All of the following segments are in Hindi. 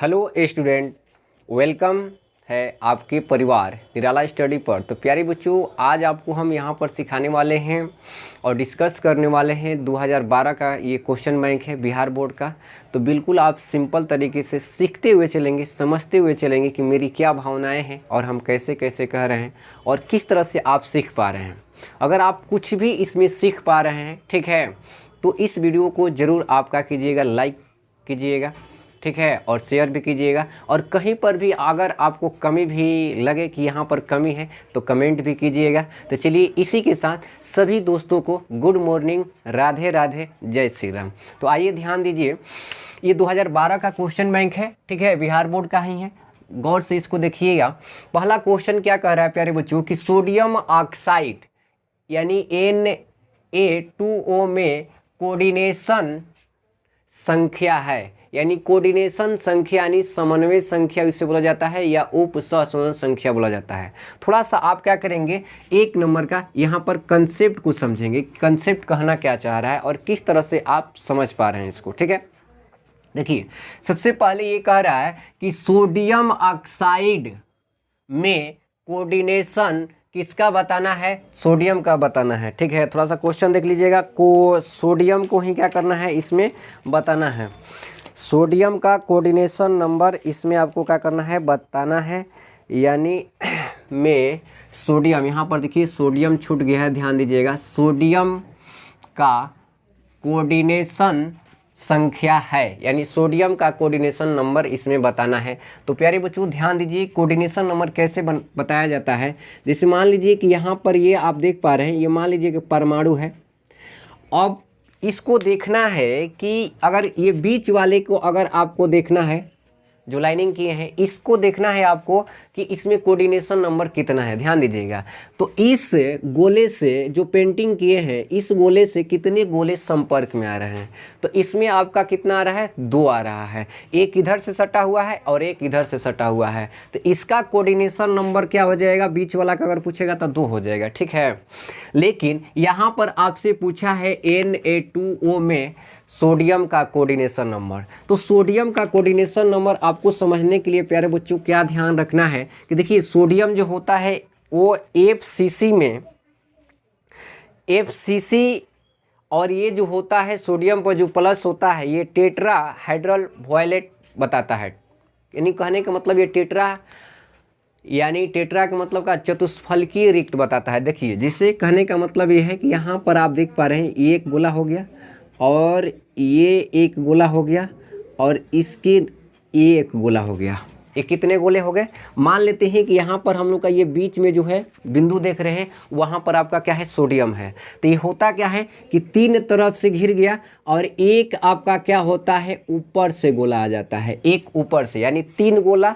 हेलो स्टूडेंट, वेलकम है आपके परिवार निराला स्टडी पर। तो प्यारे बच्चों, आज आपको हम यहाँ पर सिखाने वाले हैं और डिस्कस करने वाले हैं 2012 का ये क्वेश्चन बैंक है बिहार बोर्ड का। तो बिल्कुल आप सिंपल तरीके से सीखते हुए चलेंगे, समझते हुए चलेंगे कि मेरी क्या भावनाएं हैं और हम कैसे कैसे कह रहे हैं और किस तरह से आप सीख पा रहे हैं। अगर आप कुछ भी इसमें सीख पा रहे हैं, ठीक है, तो इस वीडियो को ज़रूर आपका कीजिएगा, लाइक कीजिएगा, ठीक है, और शेयर भी कीजिएगा। और कहीं पर भी अगर आपको कमी भी लगे कि यहाँ पर कमी है तो कमेंट भी कीजिएगा। तो चलिए इसी के साथ सभी दोस्तों को गुड मॉर्निंग, राधे राधे, जय श्री राम। तो आइए ध्यान दीजिए, ये 2012 का क्वेश्चन बैंक है, ठीक है, बिहार बोर्ड का ही है। गौर से इसको देखिएगा। पहला क्वेश्चन क्या कह रहा है प्यारे बच्चों कि सोडियम ऑक्साइड यानी Na2O में कोऑर्डिनेशन संख्या है, यानी कोऑर्डिनेशन संख्या यानी समन्वय संख्या इसे बोला जाता है या उप सहसंबंध संख्या बोला जाता है। थोड़ा सा आप क्या करेंगे, एक नंबर का यहाँ पर कंसेप्ट को समझेंगे, कंसेप्ट कहना क्या चाह रहा है और किस तरह से आप समझ पा रहे हैं इसको, ठीक है। देखिए, सबसे पहले ये कह रहा है कि सोडियम ऑक्साइड में कोऑर्डिनेशन किसका बताना है, सोडियम का बताना है, ठीक है। थोड़ा सा क्वेश्चन देख लीजिएगा, सोडियम को ही क्या करना है, इसमें बताना है। सोडियम का कोऑर्डिनेशन नंबर इसमें आपको क्या करना है, बताना है। यानी में सोडियम, यहाँ पर देखिए सोडियम छूट गया है, ध्यान दीजिएगा। सोडियम का कोऑर्डिनेशन संख्या है, यानी सोडियम का कोऑर्डिनेशन नंबर इसमें बताना है। तो प्यारे बच्चों ध्यान दीजिए, कोऑर्डिनेशन नंबर कैसे बताया जाता है। जैसे मान लीजिए कि यहाँ पर ये आप देख पा रहे हैं, ये मान लीजिए कि परमाणु है। अब इसको देखना है कि अगर ये बीच वाले को अगर आपको देखना है, जो लाइनिंग किए हैं, इसको देखना है आपको कि इसमें कोऑर्डिनेशन नंबर कितना है। ध्यान दीजिएगा, तो इस गोले से जो पेंटिंग किए हैं, इस गोले से कितने गोले संपर्क में आ रहे हैं। तो इसमें आपका कितना आ रहा है, 2 आ रहा है। एक इधर से सटा हुआ है और एक इधर से सटा हुआ है। तो इसका कोऑर्डिनेशन नंबर क्या हो जाएगा, बीच वाला का अगर पूछेगा तो 2 हो जाएगा, ठीक है। लेकिन यहाँ पर आपसे पूछा है Na2O में सोडियम का कोऑर्डिनेशन नंबर। तो सोडियम का कोऑर्डिनेशन नंबर आपको समझने के लिए प्यारे बच्चों क्या ध्यान रखना है कि देखिए, सोडियम जो होता है वो FCC में, FCC, और ये जो होता है सोडियम पर जो प्लस होता है ये टेट्राहेड्रल वॉयलेट बताता है। यानी कहने का मतलब ये टेट्रा, यानी टेट्रा के मतलब का चतुष्फलकीय रिक्त बताता है। देखिए, जिससे कहने का मतलब ये है कि यहाँ पर आप देख पा रहे हैं, ये एक गोला हो गया और ये एक गोला हो गया और इसके ये एक गोला हो गया। ये कितने गोले हो गए, मान लेते हैं कि यहाँ पर हम लोग का ये बीच में जो है बिंदु देख रहे हैं, वहाँ पर आपका क्या है, सोडियम है। तो ये होता क्या है कि 3 तरफ से घिर गया और एक आपका क्या होता है, ऊपर से गोला आ जाता है, एक ऊपर से, यानी 3 गोला।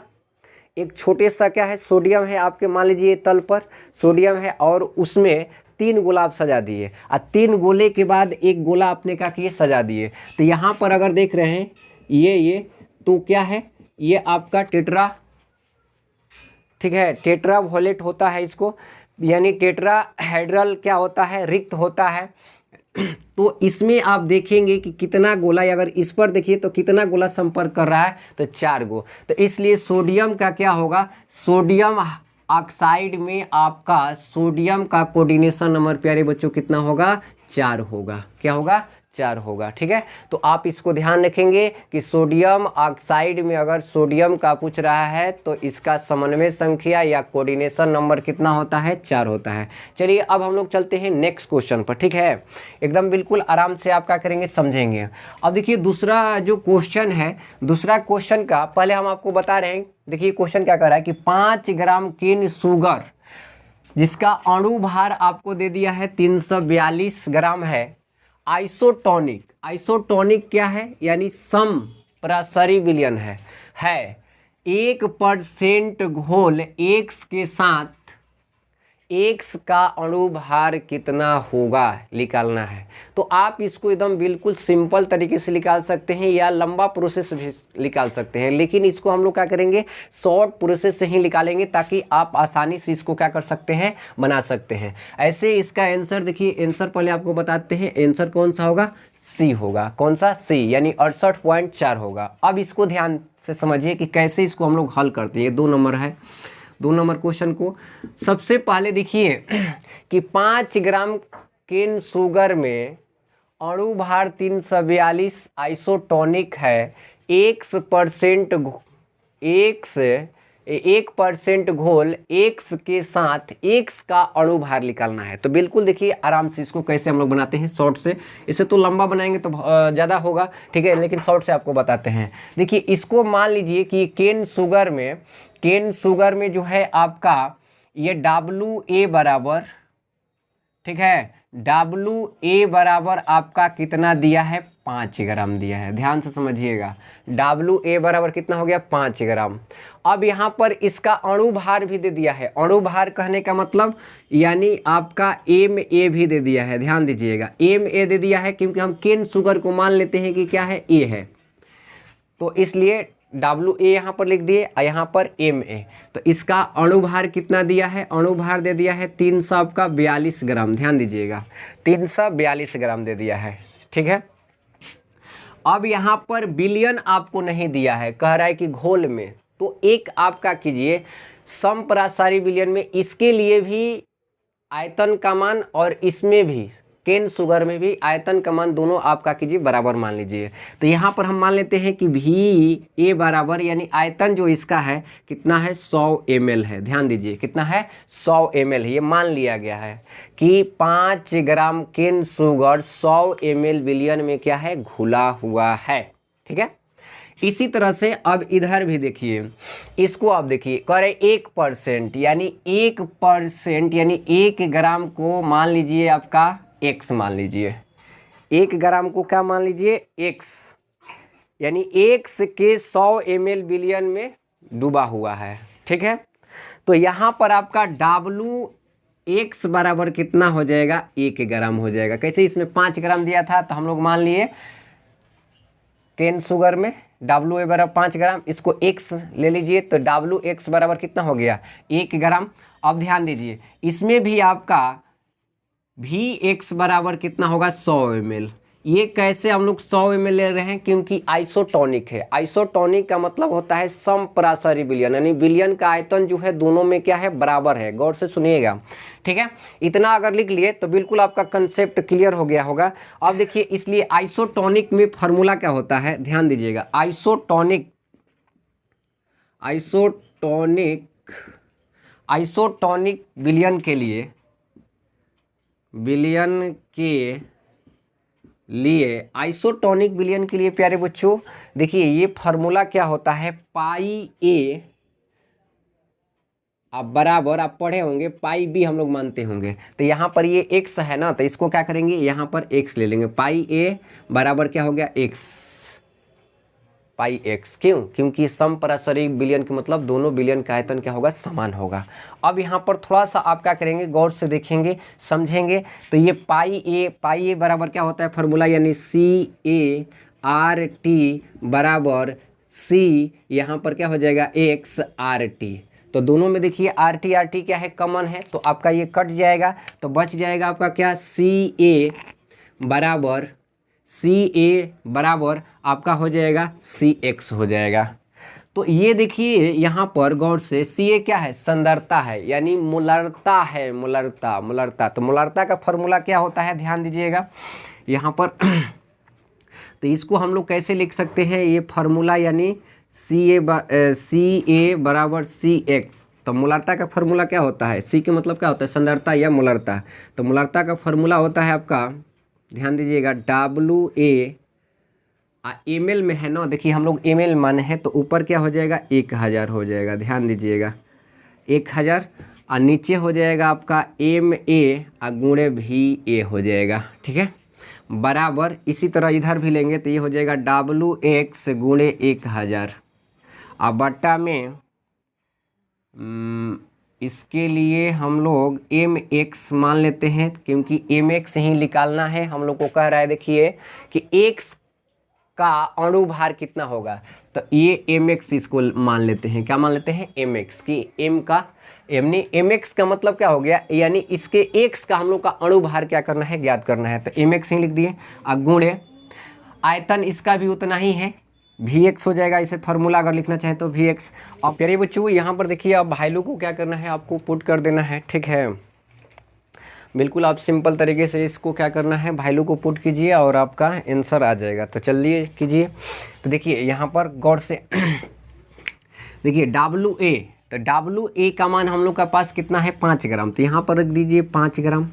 एक छोटे सा क्या है, सोडियम है आपके, मान लीजिए तल पर सोडियम है और उसमें 3 गोला आप सजा दिए और 3 गोले के बाद एक गोला आपने क्या किए, सजा दिए। तो यहाँ पर अगर देख रहे हैं ये तो क्या है, ये आपका टेट्रा, ठीक है, टेट्रा वॉलेट होता है इसको, यानी टेट्राहेड्रल क्या होता है, रिक्त होता है। तो इसमें आप देखेंगे कि कितना गोला, अगर इस पर देखिए तो कितना गोला संपर्क कर रहा है, तो 4 गो। तो इसलिए सोडियम का क्या होगा, सोडियम ऑक्साइड में आपका सोडियम का कोऑर्डिनेशन नंबर प्यारे बच्चों कितना होगा, 4 होगा। क्या होगा, 4 होगा, ठीक है। तो आप इसको ध्यान रखेंगे कि सोडियम ऑक्साइड में अगर सोडियम का पूछ रहा है तो इसका समन्वय संख्या या कोऑर्डिनेशन नंबर कितना होता है, 4 होता है। चलिए अब हम लोग चलते हैं नेक्स्ट क्वेश्चन पर, ठीक है। एकदम बिल्कुल आराम से आप क्या करेंगे, समझेंगे। अब देखिए दूसरा जो क्वेश्चन है, दूसरा क्वेश्चन का पहले हम आपको बता रहे हैं। देखिए क्वेश्चन क्या कर रहा है कि 5 ग्राम केन शुगर जिसका अणु भार आपको दे दिया है 342 ग्राम है, आइसोटोनिक, आइसोटोनिक क्या है, यानी सम प्रसरी विलयन है 1% घोल X के साथ X का अणु भार कितना होगा निकालना है। तो आप इसको एकदम बिल्कुल सिंपल तरीके से निकाल सकते हैं या लंबा प्रोसेस भी निकाल सकते हैं, लेकिन इसको हम लोग क्या करेंगे, शॉर्ट प्रोसेस से ही निकालेंगे ताकि आप आसानी से इसको क्या कर सकते हैं, बना सकते हैं। ऐसे इसका आंसर देखिए, आंसर पहले आपको बताते हैं, आंसर कौन सा होगा, सी होगा। कौन सा? सी, यानी 68.4 होगा। अब इसको ध्यान से समझिए कि कैसे इसको हम लोग हल करते हैं। ये 2 नंबर है, 2 नंबर क्वेश्चन को सबसे पहले देखिए कि 5 ग्राम केन शुगर में अणु भार 342 आइसोटोनिक है। 1% घोल x के साथ x का अणु भार निकालना है। तो बिल्कुल देखिए आराम से इसको कैसे हम लोग बनाते हैं शॉर्ट से। इसे तो लंबा बनाएंगे तो ज़्यादा होगा, ठीक है, लेकिन शॉर्ट से आपको बताते हैं। देखिए इसको मान लीजिए कि केन शुगर में जो है आपका ये WA बराबर, ठीक है, WA बराबर आपका कितना दिया है? 5 ग्राम दिया है। ध्यान से समझिएगा, WA बराबर कितना हो गया? 5 ग्राम। अब यहाँ पर इसका अणु भार भी दे दिया है। अणु भार कहने का मतलब यानी आपका MA भी दे दिया है। ध्यान दीजिएगा, MA दे दिया है क्योंकि हम केन शुगर को मान लेते हैं कि क्या है? A है, तो इसलिए WA यहाँ पर लिख दिए और यहाँ पर MA। तो इसका अणु भार कितना दिया है? अणु भार दे दिया है 342 ग्राम। ध्यान दीजिएगा, 342 ग्राम दे दिया है, ठीक है। अब यहाँ पर बिलियन आपको नहीं दिया है, कह रहा है कि घोल में। तो एक आपका कीजिए समपरासारी विलयन में, इसके लिए भी आयतन का मान और इसमें भी केन शुगर में भी आयतन का मान दोनों आपका कीजिए बराबर मान लीजिए। तो यहाँ पर हम मान लेते हैं कि VA बराबर, यानी आयतन जो इसका है कितना है? 100 ml है। ध्यान दीजिए कितना है? 100 ml है। ये मान लिया गया है कि 5 ग्राम केन शुगर 100 ml विलयन में क्या है? घुला हुआ है, ठीक है। इसी तरह से अब इधर भी देखिए, इसको आप देखिए कह रहे 1%, यानी 1% यानी 1 ग्राम को मान लीजिए आपका x मान लीजिए। 1 ग्राम को क्या मान लीजिए? x, यानी x के 100 ml विलयन में डूबा हुआ है, ठीक है। तो यहाँ पर आपका WX बराबर कितना हो जाएगा? 1 ग्राम हो जाएगा। कैसे? इसमें 5 ग्राम दिया था तो हम लोग मान लिए केन शुगर में WA बराबर 5 ग्राम, इसको x ले लीजिए तो WX बराबर कितना हो गया? 1 ग्राम। अब ध्यान दीजिए इसमें भी आपका VX बराबर कितना होगा? 100 ml। ये कैसे हम लोग 100 ml ले रहे हैं? क्योंकि आइसोटोनिक है। आइसोटोनिक का मतलब होता है समपरासारी विलयन, यानी विलयन का आयतन जो है दोनों में क्या है? बराबर है। गौर से सुनिएगा, ठीक है। इतना अगर लिख लिए तो बिल्कुल आपका कंसेप्ट क्लियर हो गया होगा। अब देखिए इसलिए आइसोटोनिक में फॉर्मूला क्या होता है? ध्यान दीजिएगा, आइसोटोनिक विलयन के लिए प्यारे बच्चों देखिए ये फार्मूला क्या होता है? पाई A आप बराबर आप पढ़े होंगे, पाई B हम लोग मानते होंगे। तो यहाँ पर ये x है ना, तो इसको क्या करेंगे? यहाँ पर x ले लेंगे। पाई A बराबर क्या हो गया? x, पाई x। क्यों? क्योंकि समपरासारी विलयन के मतलब दोनों विलयन का आयतन क्या होगा? समान होगा। अब यहाँ पर थोड़ा सा आप क्या करेंगे? गौर से देखेंगे, समझेंगे। तो ये पाई A बराबर क्या होता है? फार्मूला, यानी CART बराबर C, यहाँ पर क्या हो जाएगा? XRT। तो दोनों में देखिए RT क्या है? कॉमन है, तो आपका ये कट जाएगा तो बच जाएगा आपका क्या? CA बराबर आपका हो जाएगा CX हो जाएगा। तो ये देखिए यहाँ पर गौर से CA क्या है? सांद्रता है, यानी मोलरता है। मोलरता तो मोलरता का फॉर्मूला क्या होता है? ध्यान दीजिएगा यहाँ पर तो इसको हम लोग कैसे लिख सकते हैं? ये फार्मूला यानी CA बराबर CX। तो मोलरता का फार्मूला क्या होता है? C के मतलब क्या होता है? सांद्रता या मोलरता। तो मोलरता का फार्मूला होता है आपका, ध्यान दीजिएगा, WA ml में है ना। देखिए हम लोग ml माने हैं तो ऊपर क्या हो जाएगा? 1000 हो जाएगा। ध्यान दीजिएगा 1000 और नीचे हो जाएगा आपका MA गुणे VA हो जाएगा, ठीक है, बराबर। इसी तरह इधर भी लेंगे तो ये हो जाएगा WX गुणे 1000 और बट्टा में इसके लिए हम लोग MX मान लेते हैं क्योंकि MX ही निकालना है हम लोग को। कह रहा है देखिए कि X का अणु भार कितना होगा, तो ये MX इसको मान लेते हैं। क्या मान लेते हैं? MX की MX का मतलब क्या हो गया? यानी इसके X का हम लोग का अणु भार क्या करना है? ज्ञात करना है। तो MX ही लिख दिए और गुणे आयतन इसका भी उतना ही है, Vx हो जाएगा। इसे फार्मूला अगर लिखना चाहे तो Vx। और प्यारे बच्चों यहाँ पर देखिए, अब वैल्यू को क्या करना है, आपको पुट कर देना है, ठीक है। बिल्कुल आप सिंपल तरीके से इसको क्या करना है, वैल्यू को पुट कीजिए और आपका आंसर आ जाएगा। तो चलिए कीजिए। तो देखिए यहाँ पर गौर से देखिए WA, तो WA का मान हम लोग का पास कितना है, 5 ग्राम। तो यहाँ पर रख दीजिए 5 ग्राम,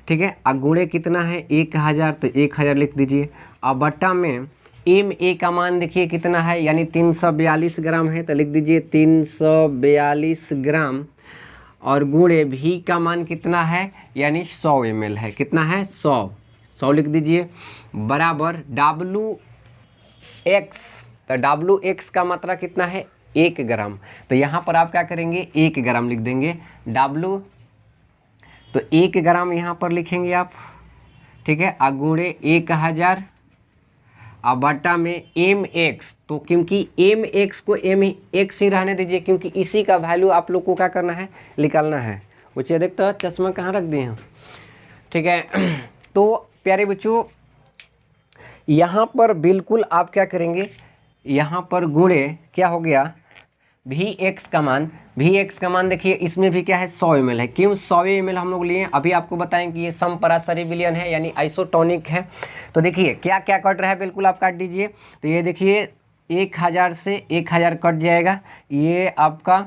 ठीक है। और गुणे कितना है, 1000, तो 1000 लिख दीजिए। और बट्टा में MA का मान देखिए कितना है, यानी 342 ग्राम है, तो लिख दीजिए 342 ग्राम। और गुणे V का मान कितना है, यानी 100 ml है। कितना है, 100 लिख दीजिए। बराबर WX, तो WX का मात्रा कितना है, 1 ग्राम। तो यहाँ पर आप क्या करेंगे, 1 ग्राम लिख देंगे W, तो 1 ग्राम यहाँ पर लिखेंगे आप, ठीक है। गुणे 1000 और बट्टा में MX, तो क्योंकि MX को MX ही रहने दीजिए, क्योंकि इसी का वैल्यू आप लोग को क्या करना है, निकालना है। बच्चे देखते हो चश्मा कहाँ रख दिए हैं, ठीक है। तो प्यारे बच्चों यहाँ पर बिल्कुल आप क्या करेंगे, यहाँ पर गुणे क्या हो गया, Vx का मान देखिए, इसमें भी क्या है, 100 ml है। क्यों 100 ml हम लोग लिए, अभी आपको बताएं कि ये समपराशरी विलयन है, यानी आइसोटोनिक है। तो देखिए क्या क्या कट रहा है, बिल्कुल आप काट दीजिए। तो ये देखिए 1000 से 1000 कट जाएगा, ये आपका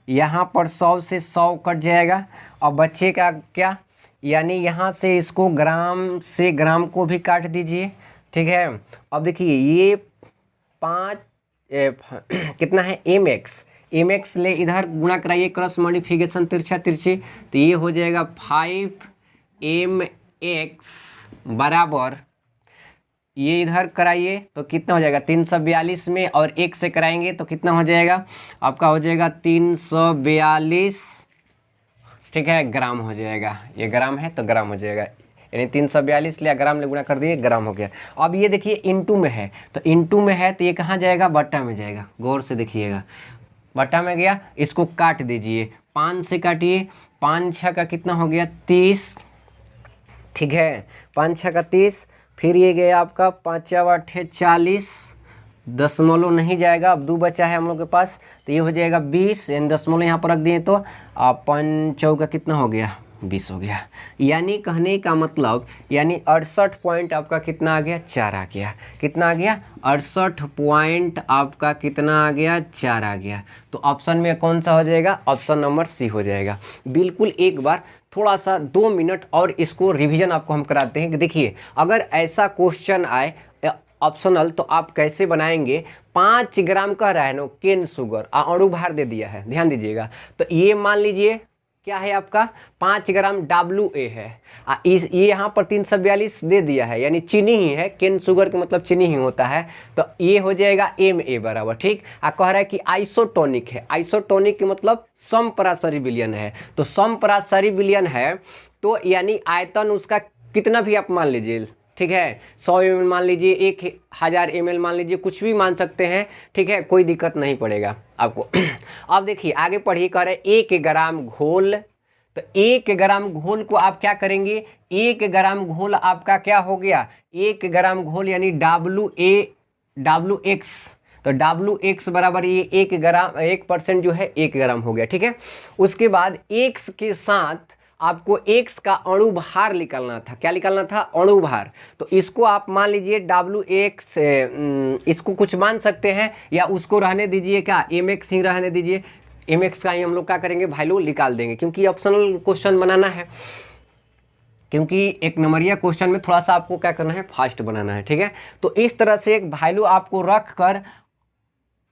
यहाँ पर 100 से 100 कट जाएगा। और बच्चे का क्या, यानी यहाँ से इसको ग्राम से ग्राम को भी काट दीजिए, ठीक है। अब देखिए ये 5 कितना है, MX ले इधर गुणा कराइए, क्रॉस मॉडिफिकेशन तिरछा तिरछी, तो ये हो जाएगा 5MX बराबर, ये इधर कराइए तो कितना हो जाएगा, 342 में, और 1 से कराएंगे तो कितना हो जाएगा, आपका हो जाएगा 342, ठीक है, ग्राम हो जाएगा। ये ग्राम है तो ग्राम हो जाएगा, यानी 342 लिया, ग्राम ले गुणा कर दिए, ग्राम हो गया। अब ये देखिए इनटू में है, तो इनटू में है तो ये कहाँ जाएगा, बट्टा में जाएगा। गौर से देखिएगा, बट्टा में गया, इसको काट दीजिए, 5 से काटिए, 5 6 का कितना हो गया, 30, ठीक है। 5 6 का 30, फिर ये गया आपका 5 8 40, दशमलव नहीं जाएगा, अब 2 बचा है हम लोग के पास, तो ये हो जाएगा 20, यानी दशमलव यहाँ पर रख दिए, तो 5 4 का कितना हो गया, 20 हो गया। यानी कहने का मतलब, यानी 68 पॉइंट आपका कितना आ गया, 4 आ गया। कितना आ गया, 68 पॉइंट आपका कितना आ गया, 4 आ गया। तो ऑप्शन में कौन सा हो जाएगा, ऑप्शन नंबर सी हो जाएगा। बिल्कुल एक बार थोड़ा सा 2 मिनट और इसको रिवीजन आपको हम कराते हैं कि देखिए अगर ऐसा क्वेश्चन आए ऑप्शनल तो आप कैसे बनाएंगे। 5 ग्राम का रहा है नो केन शुगर, अणु भार दे दिया है, ध्यान दीजिएगा। तो ये मान लीजिए क्या है आपका, 5 ग्राम WA है, ये यहाँ पर 342 दे दिया है, यानी चीनी ही है, केन शुगर का मतलब चीनी ही होता है। तो ये हो जाएगा MA बराबर, ठीक। कह रहा है कि आइसोटोनिक है, आइसोटोनिक के मतलब समपराशरी विलयन है। तो समपराशरी विलयन है तो यानी आयतन उसका कितना भी आप मान लीजिए, ठीक है, 100 ml मान लीजिए, 1000 ml मान लीजिए, कुछ भी मान सकते हैं, ठीक है, कोई दिक्कत नहीं पड़ेगा आपको। अब देखिए आगे पढ़िए, कह रहे 1 ग्राम घोल। तो 1 ग्राम घोल को आप क्या करेंगे, 1 ग्राम घोल आपका क्या हो गया, 1 ग्राम घोल यानी WX, तो WX बराबर ये 1 ग्राम, 1% जो है 1 ग्राम हो गया, ठीक है। उसके बाद X के साथ आपको X का अणु भार निकालना था। क्या निकालना था, अणु भार। तो इसको आप मान लीजिए WX, इसको कुछ मान सकते हैं या उसको रहने दीजिए, क्या MX ही रहने दीजिए। MX का ही हम लोग क्या करेंगे, वैल्यू निकाल देंगे, क्योंकि ऑप्शनल क्वेश्चन बनाना है, क्योंकि एक नंबरिया क्वेश्चन में थोड़ा सा आपको क्या करना है, फास्ट बनाना है, ठीक है। तो इस तरह से एक वैल्यू आपको रख कर,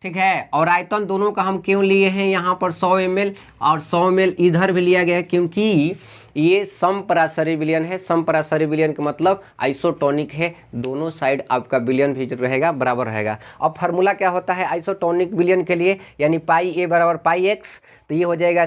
ठीक है। और आयतन दोनों का हम क्यों लिए हैं, यहाँ पर 100 ml और 100 ml इधर भी लिया गया है, क्योंकि ये समपराशरी विलयन है। समपराशरी विलयन का मतलब आइसोटोनिक है, दोनों साइड आपका विलयन भी रहेगा, बराबर रहेगा। अब फार्मूला क्या होता है आइसोटोनिक विलयन के लिए, यानी पाई ए बराबर पाई एक्स, तो ये हो जाएगा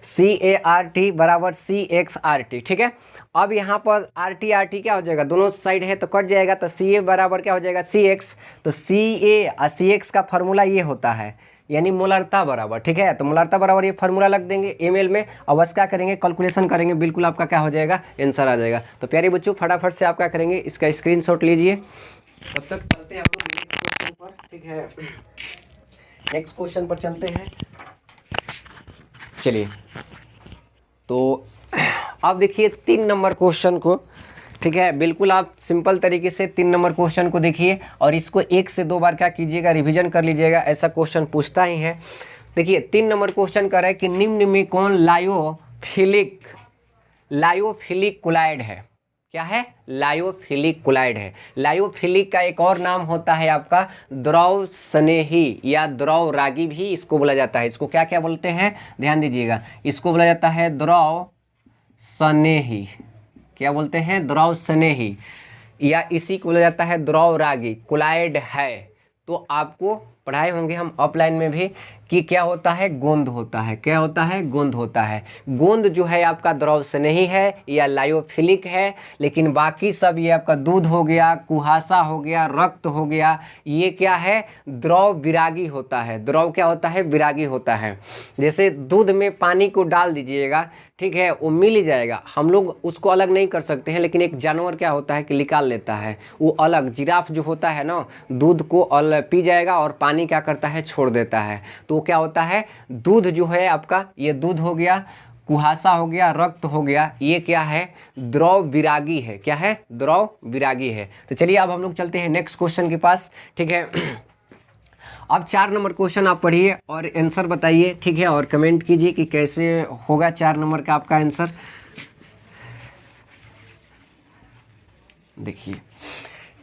CART बराबर CXRT, ठीक है। अब यहाँ पर RT क्या हो जाएगा, दोनों साइड है तो कट जाएगा, तो CA बराबर क्या हो जाएगा, CX। तो CA और CX का फार्मूला ये होता है, यानी मोलरता बराबर, ठीक है। तो मोलरता बराबर ये फार्मूला लग देंगे ml में। अब बस क्या करेंगे, कैलकुलेशन करेंगे, बिल्कुल आपका क्या हो जाएगा, आंसर आ जाएगा। तो प्यारे बच्चों फटाफट से आप क्या करेंगे, इसका स्क्रीनशॉट लीजिए। तब तक चलते हैं हम लोग नेक्स्ट क्वेश्चन पर, ठीक है। नेक्स्ट क्वेश्चन पर चलते हैं, चलिए। तो आप देखिए 3 नंबर क्वेश्चन को, ठीक है। बिल्कुल आप सिंपल तरीके से 3 नंबर क्वेश्चन को देखिए और इसको 1 से 2 बार क्या कीजिएगा, रिवीजन कर लीजिएगा। ऐसा क्वेश्चन पूछता ही है। देखिए 3 नंबर क्वेश्चन कर रहा है कि निम्न में कौन लायोफिलिक कुलाइड है। क्या है, लायोफिलिक कुलाइड है। लायोफिलिक का एक और नाम होता है आपका द्रव स्नेही या द्रव रागी भी इसको बोला जाता है। इसको क्या क्या बोलते हैं, ध्यान दीजिएगा। इसको बोला जाता है द्रव स्नेही, क्या बोलते हैं, द्रव स्नेही, या इसी को बोला जाता है द्रव रागी। कुलाइड है तो आपको पढ़ाए होंगे हम ऑफलाइन में भी कि क्या होता है, गोंद होता है। क्या होता है, गोंद होता है। गोंद जो है आपका द्रव स्नेही है या लायोफिलिक है, लेकिन बाकी सब ये आपका दूध हो गया, कुहासा हो गया, रक्त हो गया, ये क्या है, द्रव विरागी होता है। द्रव क्या होता है, विरागी होता है। जैसे दूध में पानी को डाल दीजिएगा, ठीक है, वो मिल ही जाएगा। हम लोग उसको अलग नहीं कर सकते हैं, लेकिन एक जानवर क्या होता है कि निकाल लेता है, वो अलग। जिराफ जो होता है ना, दूध को अलग पी जाएगा और पानी क्या करता है, छोड़ देता है। तो क्या होता है, दूध जो है आपका, ये दूध हो गया, कुहासा हो गया, रक्त हो गया, ये क्या है, द्रव विरागी है। क्या है, द्रव विरागी है। तो चलिए अब हम लोग चलते हैं नेक्स्ट क्वेश्चन के पास, ठीक है। अब 4 नंबर क्वेश्चन आप पढ़िए और आंसर बताइए, ठीक है, और कमेंट कीजिए कि कैसे होगा 4 नंबर का आपका आंसर। देखिए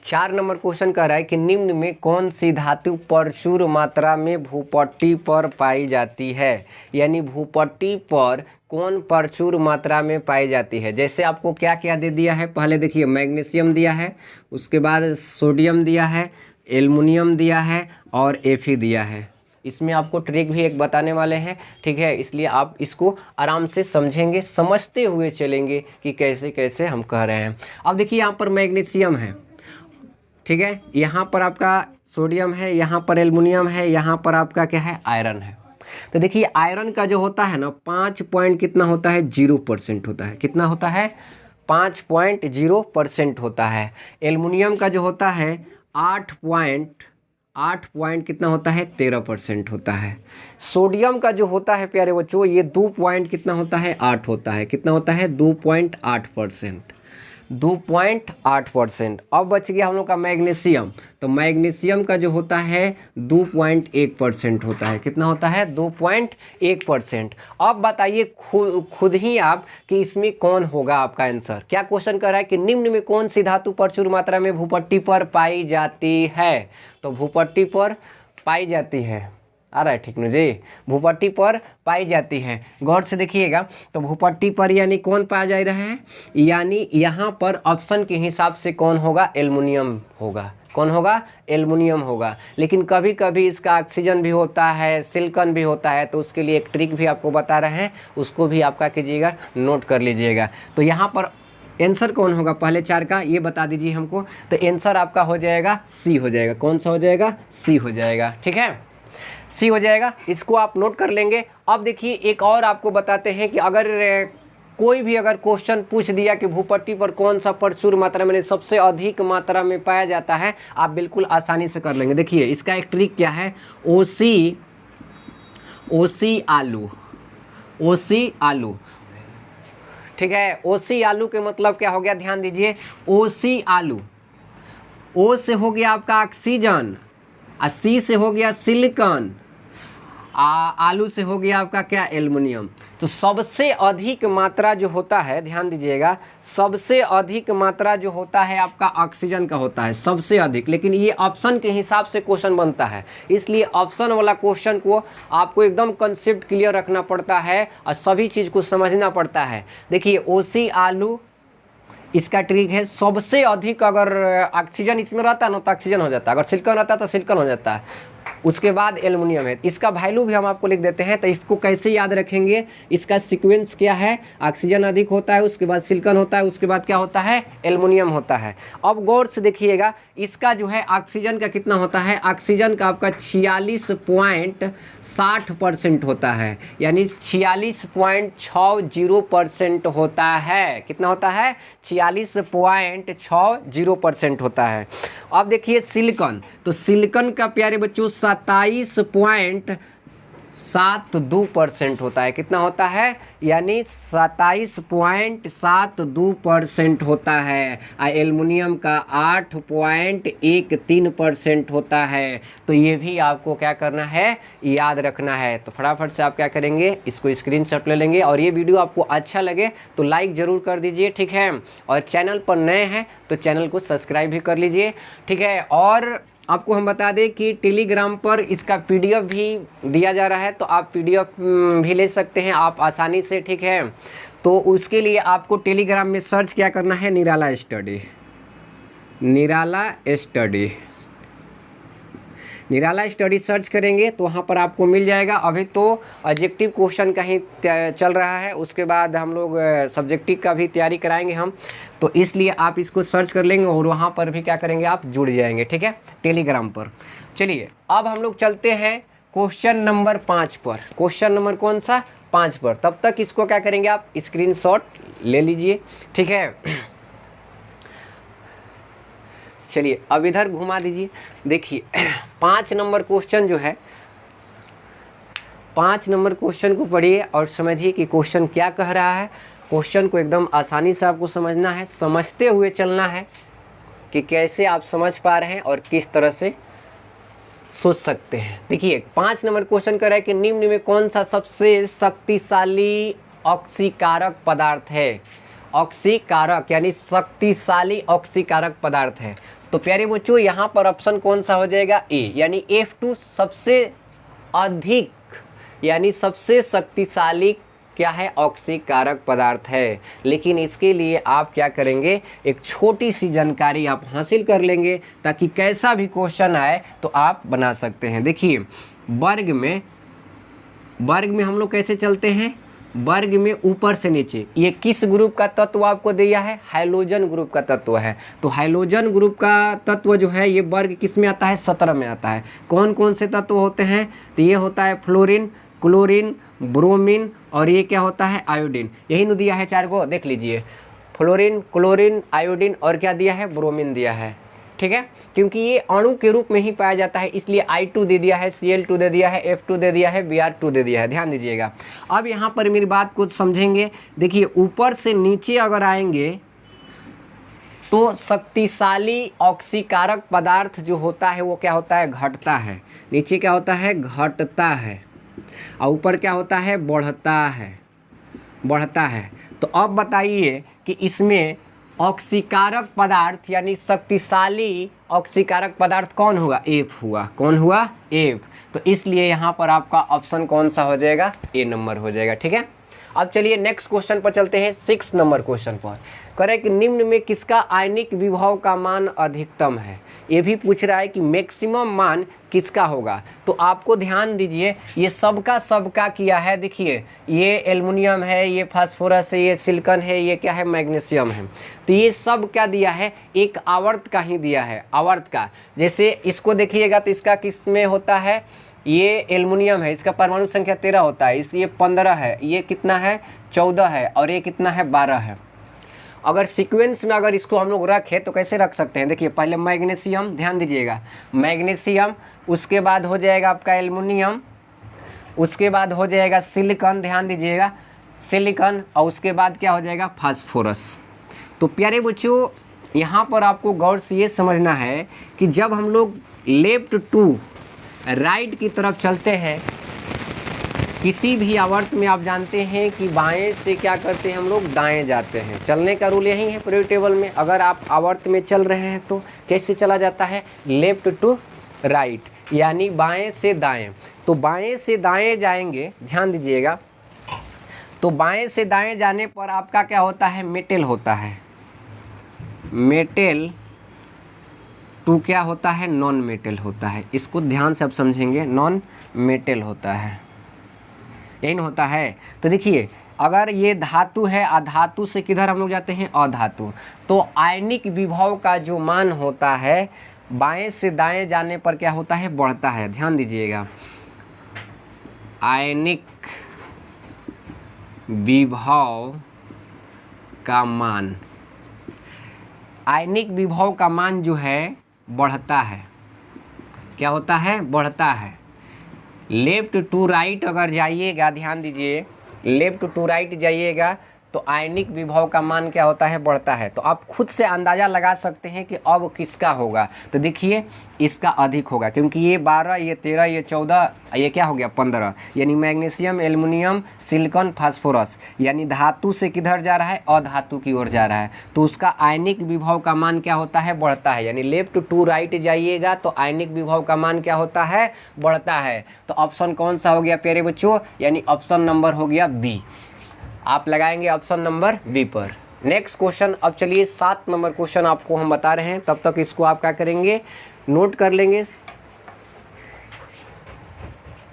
4 नंबर क्वेश्चन कह रहा है कि निम्न में कौन सी धातु प्रचुर मात्रा में भूपट्टी पर पाई जाती है। यानी भूपट्टी पर कौन प्रचुर मात्रा में पाई जाती है। जैसे आपको क्या क्या दे दिया है, पहले देखिए मैग्नीशियम दिया है, उसके बाद सोडियम दिया है, एल्युमिनियम दिया है और Fe दिया है। इसमें आपको ट्रिक भी एक बताने वाले हैं, ठीक है, इसलिए आप इसको आराम से समझेंगे, समझते हुए चलेंगे कि कैसे कैसे हम कह रहे हैं। अब देखिए यहाँ पर मैग्नीशियम है, ठीक है, यहाँ पर आपका सोडियम है, यहाँ पर एल्युमिनियम है, यहाँ पर आपका क्या है, आयरन है। तो देखिए आयरन का जो होता है ना 5 पॉइंट कितना होता है, 0% होता है। कितना होता है, 5.0% होता है। एल्युमिनियम का जो होता है 8 पॉइंट कितना होता है, 13% होता है। सोडियम का जो होता है प्यारे बच्चों, ये 2 पॉइंट कितना होता है, 8 होता है। कितना होता है, 2.8%। 2.8%। अब बच गया हम लोग का मैग्नीशियम। तो मैग्नीशियम का जो होता है 2.1% होता है। कितना होता है, 2.1%। अब बताइए खुद ही आप कि इसमें कौन होगा आपका आंसर। क्या क्वेश्चन कर रहा है कि निम्न में कौन सी धातु प्रचुर मात्रा में भूपट्टी पर पाई जाती है। तो भूपट्टी पर पाई जाती है, आ रहा है ठीक ना जी, भूपट्टी पर पाई जाती है। गौर से देखिएगा, तो भूपट्टी पर यानी कौन पाया जा रहा है, यानी यहाँ पर ऑप्शन के हिसाब से कौन होगा, एल्युमिनियम होगा। कौन होगा, एल्युमिनियम होगा। लेकिन कभी कभी इसका ऑक्सीजन भी होता है, सिलिकॉन भी होता है, तो उसके लिए एक ट्रिक भी आपको बता रहे हैं, उसको भी आपका कीजिएगा, नोट कर लीजिएगा। तो यहाँ पर आंसर कौन होगा, पहले 4 का ये बता दीजिए हमको। तो आंसर आपका हो जाएगा सी हो जाएगा। कौन सा हो जाएगा, सी हो जाएगा, ठीक है, सी हो जाएगा। इसको आप नोट कर लेंगे। अब देखिए एक और आपको बताते हैं कि अगर कोई भी अगर क्वेश्चन पूछ दिया कि भूपट्टी पर कौन सा प्रचुर मात्रा में, सबसे अधिक मात्रा में पाया जाता है, आप बिल्कुल आसानी से कर लेंगे। देखिए इसका एक ट्रिक क्या है, ओसी आलू, ठीक है। ओसी आलू के मतलब क्या हो गया, ध्यान दीजिए। ओसी आलू, ओ से हो गया आपका ऑक्सीजन, सी से हो गया सिलिकॉन, आलू से हो गया आपका क्या, एल्युमिनियम। तो सबसे अधिक मात्रा जो होता है, ध्यान दीजिएगा, सबसे अधिक मात्रा जो होता है आपका ऑक्सीजन का होता है, सबसे अधिक। लेकिन ये ऑप्शन के हिसाब से क्वेश्चन बनता है, इसलिए ऑप्शन वाला क्वेश्चन को आपको एकदम कंसेप्ट क्लियर रखना पड़ता है और सभी चीज़ को समझना पड़ता है। देखिए ओसी आलू, इसका ट्रिक है, सबसे अधिक अगर ऑक्सीजन इसमें रहता है ना तो ऑक्सीजन हो जाता है, अगर सिलिकॉन रहता है तो सिलिकॉन हो जाता है। उसके बाद एल्युमिनियम है। इसका वैल्यू भी हम आपको लिख देते हैं। तो इसको कैसे याद रखेंगे, इसका सीक्वेंस क्या है, ऑक्सीजन अधिक होता है, उसके बाद सिलिकॉन होता है, उसके बाद क्या होता है, एल्युमिनियम होता है। अब गौर से देखिएगा, इसका जो है ऑक्सीजन का कितना होता है, ऑक्सीजन का आपका 46.60% होता है, यानी 46.60% होता है। कितना होता है, 46.60% होता है। अब देखिए सिलिकॉन, तो सिलिकॉन का प्यारे बच्चों 27.72% होता है। कितना होता है, यानी 27.72% होता है। एल्युमिनियम का 8.13% होता है। तो ये भी आपको क्या करना है, याद रखना है। तो फटाफट से आप क्या करेंगे, इसको स्क्रीनशॉट ले लेंगे। और ये वीडियो आपको अच्छा लगे तो लाइक ज़रूर कर दीजिए, ठीक है। और चैनल पर नए हैं तो चैनल को सब्सक्राइब भी कर लीजिए, ठीक है। और आपको हम बता दें कि टेलीग्राम पर इसका पीडीएफ भी दिया जा रहा है, तो आप पीडीएफ भी ले सकते हैं आप आसानी से, ठीक है। तो उसके लिए आपको टेलीग्राम में सर्च क्या करना है, निराला स्टडी, निराला स्टडी, निराला स्टडी सर्च करेंगे तो वहाँ पर आपको मिल जाएगा। अभी तो ऑब्जेक्टिव क्वेश्चन का ही चल रहा है, उसके बाद हम लोग सब्जेक्टिव का भी तैयारी कराएंगे हम, तो इसलिए आप इसको सर्च कर लेंगे और वहाँ पर भी क्या करेंगे, आप जुड़ जाएंगे, ठीक है, टेलीग्राम पर। चलिए अब हम लोग चलते हैं क्वेश्चन नंबर 5 पर। क्वेश्चन नंबर कौन सा, 5 पर। तब तक इसको क्या करेंगे, आप स्क्रीनशॉट ले लीजिए, ठीक है। चलिए अब इधर घुमा दीजिए। देखिए 5 नंबर क्वेश्चन जो है, 5 नंबर क्वेश्चन को पढ़िए और समझिए कि क्वेश्चन क्या कह रहा है। क्वेश्चन को एकदम आसानी से आपको समझना है, समझते हुए चलना है कि कैसे आप समझ पा रहे हैं और किस तरह से सोच सकते हैं। देखिए 5 नंबर क्वेश्चन कह रहा है कि निम्न में कौन सा सबसे शक्तिशाली ऑक्सीकारक पदार्थ है। ऑक्सीकारक यानी शक्तिशाली ऑक्सीकारक पदार्थ है। तो प्यारे बच्चों यहाँ पर ऑप्शन कौन सा हो जाएगा, ए, यानी F2 सबसे अधिक यानी सबसे शक्तिशाली क्या है, ऑक्सीकारक पदार्थ है। लेकिन इसके लिए आप क्या करेंगे, एक छोटी सी जानकारी आप हासिल कर लेंगे ताकि कैसा भी क्वेश्चन आए तो आप बना सकते हैं। देखिए वर्ग में हम लोग कैसे चलते हैं, वर्ग में ऊपर से नीचे। ये किस ग्रुप का तत्व आपको दिया है, हाइड्रोजन ग्रुप का तत्व है। तो हाइड्रोजन ग्रुप का तत्व जो है ये वर्ग किस में आता है, 17 में आता है। कौन कौन से तत्व होते हैं, तो ये होता है फ्लोरीन, क्लोरीन, ब्रोमीन और ये क्या होता है, आयोडीन। यही न दिया है 4 को, देख लीजिए, फ्लोरीन, क्लोरीन, आयोडीन और क्या दिया है, ब्रोमीन दिया है, ठीक है। क्योंकि ये अणु के रूप में ही पाया जाता है इसलिए I2 दे दिया है, Cl2 दे दिया है, F2 दे दिया है, Br2 दे दिया है, ध्यान दीजिएगा। अब यहाँ पर मेरी बात को समझेंगे। देखिए ऊपर से नीचे अगर आएंगे तो शक्तिशाली ऑक्सीकारक पदार्थ जो होता है वो क्या होता है, घटता है। नीचे क्या होता है, घटता है, और ऊपर क्या होता है, बढ़ता है, बढ़ता है। तो अब बताइए कि इसमें ऑक्सीकारक पदार्थ यानी शक्तिशाली ऑक्सीकारक पदार्थ कौन हुआ, एफ हुआ। कौन हुआ, एफ। तो इसलिए यहाँ पर आपका ऑप्शन कौन सा हो जाएगा, ए नंबर हो जाएगा, ठीक है। अब चलिए नेक्स्ट क्वेश्चन पर चलते हैं, 6 नंबर क्वेश्चन पर। करें कि निम्न में किसका आयनिक विभव का मान अधिकतम है। ये भी पूछ रहा है कि मैक्सिमम मान किसका होगा। तो आपको ध्यान दीजिए, ये सबका किया है। देखिए ये एल्युमिनियम है, ये फास्फोरस है, ये सिलिकॉन है, ये क्या है, मैग्नीशियम है। तो ये सब क्या दिया है, एक आवर्त का ही दिया है, आवर्त का। जैसे इसको देखिएगा तो इसका किस में होता है, ये एल्युमिनियम है, इसका परमाणु संख्या 13 होता है, इस ये 15 है, ये कितना है, 14 है और ये कितना है, 12 है। अगर सीक्वेंस में अगर इसको हम लोग रखें तो कैसे रख सकते हैं, देखिए पहले मैग्नीशियम, ध्यान दीजिएगा, मैग्नीशियम, उसके बाद हो जाएगा आपका एल्युमिनियम, उसके बाद हो जाएगा सिलिकॉन, ध्यान दीजिएगा, सिलिकॉन, और उसके बाद क्या हो जाएगा, फास्फोरस। तो प्यारे बच्चों यहाँ पर आपको गौर से ये समझना है कि जब हम लोग लेफ्ट टू राइट की तरफ चलते हैं किसी भी आवर्त में, आप जानते हैं कि बाएं से क्या करते हैं हम लोग, दाएं जाते हैं। चलने का रूल यही है पीरियोडिक टेबल में। अगर आप आवर्त में चल रहे हैं तो कैसे चला जाता है, लेफ्ट टू राइट, यानी बाएं से दाएं। तो बाएं से दाएं जाएंगे, ध्यान दीजिएगा, तो बाएं से दाएं जाने पर आपका क्या होता है, मेटल होता है, मेटल टू क्या होता है, नॉन मेटल होता है। इसको ध्यान से आप समझेंगे, नॉन मेटल होता है, यही ना होता है। तो देखिए अगर ये धातु है, अधातु से किधर हम लोग जाते हैं, अधातु, तो आयनिक विभव का जो मान होता है बाएं से दाएं जाने पर क्या होता है, बढ़ता है। ध्यान दीजिएगा, आयनिक विभव का मान, आयनिक विभव का मान जो है बढ़ता है। क्या होता है, बढ़ता है। लेफ्ट टू राइट अगर जाइएगा, ध्यान दीजिए, लेफ्ट टू राइट जाइएगा तो आयनिक विभव का मान क्या होता है, बढ़ता है। तो आप खुद से अंदाज़ा लगा सकते हैं कि अब किसका होगा। तो देखिए इसका अधिक होगा, क्योंकि ये 12, ये 13, ये 14, ये क्या हो गया 15, यानी मैग्नीशियम, एल्युमिनियम, सिलिकॉन, फास्फोरस, यानी धातु से किधर जा रहा है, अधातु की ओर जा रहा है। तो उसका आयनिक विभव का मान क्या होता है, बढ़ता है। यानी लेफ्ट टू राइट जाइएगा तो आयनिक विभव का मान क्या होता है, बढ़ता है। तो ऑप्शन कौन सा हो गया प्यारे बच्चों, यानी ऑप्शन नंबर हो गया बी। आप लगाएंगे ऑप्शन नंबर बी पर। नेक्स्ट क्वेश्चन, अब चलिए 7 नंबर क्वेश्चन आपको हम बता रहे हैं, तब तक इसको आप क्या करेंगे, नोट कर लेंगे।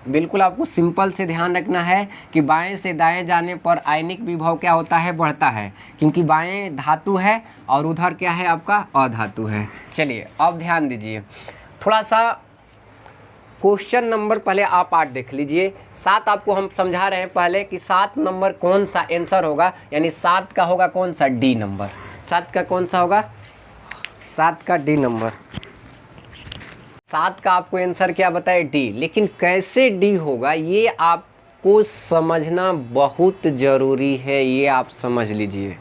बिल्कुल आपको सिंपल से ध्यान रखना है कि बाएं से दाएं जाने पर आयनिक विभव क्या होता है, बढ़ता है, क्योंकि बाएं धातु है और उधर क्या है आपका अधातु है। चलिए अब ध्यान दीजिए, थोड़ा सा क्वेश्चन नंबर पहले आप 8 देख लीजिए। 7 आपको हम समझा रहे हैं पहले कि 7 नंबर कौन सा आंसर होगा, यानी 7 का होगा कौन सा, डी नंबर। 7 का कौन सा होगा, 7 का डी नंबर। 7 का आपको आंसर क्या बताए, डी। लेकिन कैसे डी होगा ये आपको समझना बहुत ज़रूरी है, ये आप समझ लीजिए।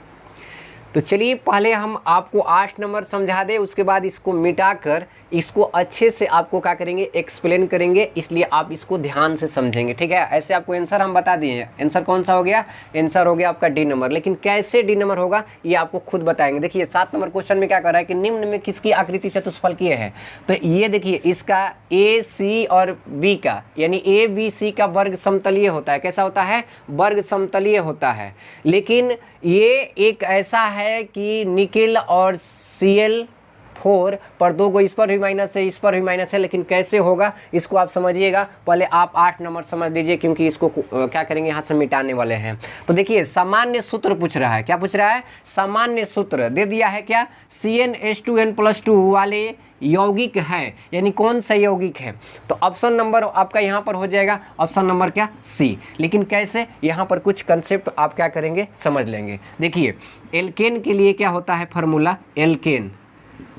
तो चलिए पहले हम आपको 8 नंबर समझा दें, उसके बाद इसको मिटाकर इसको अच्छे से आपको क्या करेंगे, एक्सप्लेन करेंगे, इसलिए आप इसको ध्यान से समझेंगे, ठीक है। ऐसे आपको आंसर हम बता दिए हैं। आंसर कौन सा हो गया, आंसर हो गया आपका डी नंबर। लेकिन कैसे डी नंबर होगा ये आपको खुद बताएंगे। देखिए 7 नंबर क्वेश्चन में क्या कर रहा है कि निम्न में किसकी आकृति चतुष्फल की है। तो ये देखिए इसका ए सी और बी का, यानी ए बी सी का वर्ग समतलीय होता है। कैसा होता है, वर्ग समतलीय होता है। लेकिन ये एक ऐसा है कि निकेल और Cl4 पर 2 गो इस पर भी माइनस है, इस पर भी माइनस है। लेकिन कैसे होगा इसको आप समझिएगा। पहले आप 8 नंबर समझ लीजिए, क्योंकि इसको क्या करेंगे, यहाँ से मिटाने वाले हैं। तो देखिए सामान्य सूत्र पूछ रहा है, क्या पूछ रहा है, सामान्य सूत्र दे दिया है क्या, CnH2n+2 वाले यौगिक है, यानी कौन सा यौगिक है। तो ऑप्शन नंबर आपका यहाँ पर हो जाएगा ऑप्शन नंबर क्या, सी। लेकिन कैसे, यहाँ पर कुछ कंसेप्ट आप क्या करेंगे, समझ लेंगे। देखिए एल्केन के लिए क्या होता है फार्मूला, एल्केन,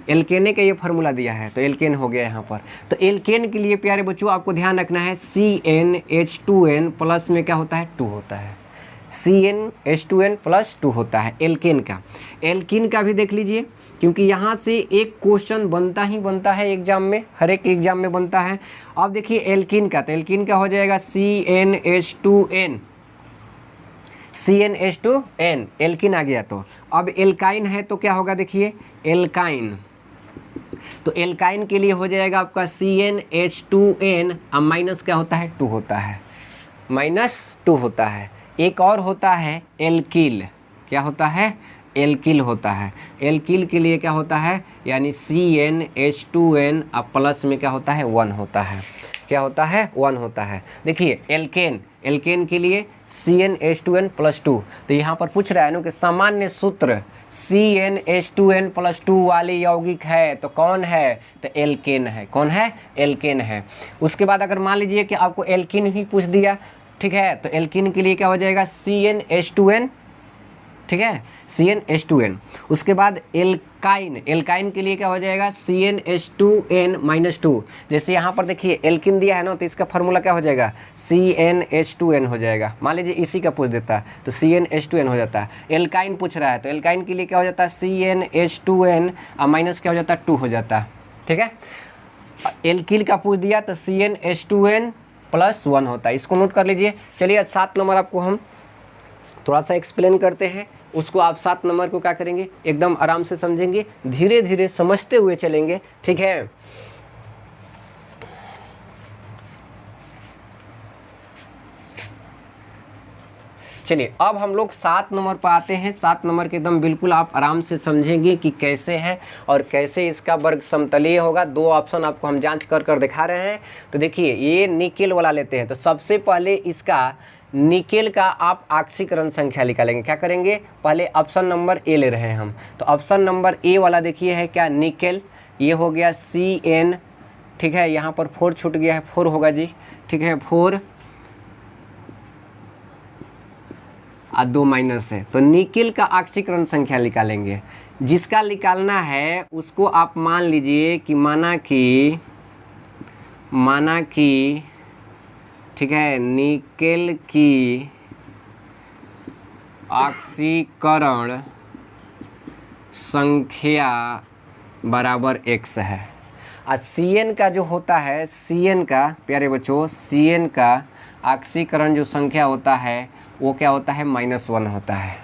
एल्केने का ये फार्मूला दिया है, तो एल्केन हो गया यहाँ पर। तो एल्केन के लिए प्यारे बच्चों आपको ध्यान रखना है, CnH2n प्लस में क्या होता है, 2 होता है। CnH2n+2 होता है एल्केन का। एल्कीन का भी देख लीजिए, क्योंकि यहाँ से एक क्वेश्चन बनता ही बनता है एग्जाम में, हर एक एग्जाम में बनता है। अब देखिए एल्कीन का, तो एल्कीन का हो जाएगा CnH2n, CnH2n, एल्कीन आ गया। तो अब एल्काइन है तो क्या होगा, देखिए एल्काइन, तो एल्काइन के लिए हो जाएगा आपका CnH2n, अब माइनस क्या होता है, 2 होता है, -2 होता है। एक और होता है एल्किल, क्या होता है, एल्किल होता है। एल्किल के लिए क्या होता है, यानी CnH2n अब प्लस में क्या होता है, 1 होता है। क्या होता है, 1 होता है। देखिए एल्केन, एल्केन के लिए CnH2n+2। तो यहाँ पर पूछ रहा है ना कि सामान्य सूत्र CnH2n+2 वाले यौगिक है, तो कौन है, तो एल्केन है। कौन है, एल्केन है। उसके बाद अगर मान लीजिए कि आपको एल्किन ही पूछ दिया, ठीक है, तो एल्किन के लिए क्या हो जाएगा, CnH2n, ठीक है, CnH2n। उसके बाद एल्काइन, एल्काइन के लिए क्या हो जाएगा, CnH2n-2। जैसे यहाँ पर देखिए एल्किन दिया है ना, तो इसका फार्मूला क्या हो जाएगा, CnH2n हो जाएगा। मान लीजिए इसी का पूछ देता है तो CnH2n हो जाता है। एल्काइन पूछ रहा है तो एल्काइन के लिए क्या हो जाता है, CnH2n माइनस क्या हो जाता है, 2 हो जाता है, ठीक है। एल्किल का पूछ दिया तो CnH2n+1 होता है, इसको नोट कर लीजिए। चलिए 7 नंबर आपको हम थोड़ा सा एक्सप्लेन करते हैं, उसको आप 7 नंबर को क्या करेंगे, एकदम आराम से समझेंगे, धीरे धीरे समझते हुए चलेंगे, ठीक है। चलिए अब हम लोग 7 नंबर पर आते हैं। 7 नंबर के एकदम बिल्कुल आप आराम से समझेंगे कि कैसे है और कैसे इसका वर्ग समतलीय होगा। 2 ऑप्शन आपको हम जांच कर दिखा रहे हैं। तो देखिए ये निकेल वाला लेते हैं, तो सबसे पहले इसका निकेल का आप ऑक्सीकरण संख्या निकालेंगे। क्या करेंगे, पहले ऑप्शन नंबर ए ले रहे हैं हम, तो ऑप्शन नंबर ए वाला देखिए है क्या, निकेल। ये हो गया CN, ठीक है, यहाँ पर 4 छूट गया है, 4 होगा जी, ठीक है, 4 और 2 माइनस है, तो निकेल का ऑक्सीकरण संख्या निकालेंगे। जिसका निकालना है उसको आप मान लीजिए कि माना कि ठीक है, निकेल की ऑक्सीकरण संख्या बराबर x है। और CN का जो होता है, CN का प्यारे बच्चों, CN का ऑक्सीकरण जो संख्या होता है वो क्या होता है, -1 होता है।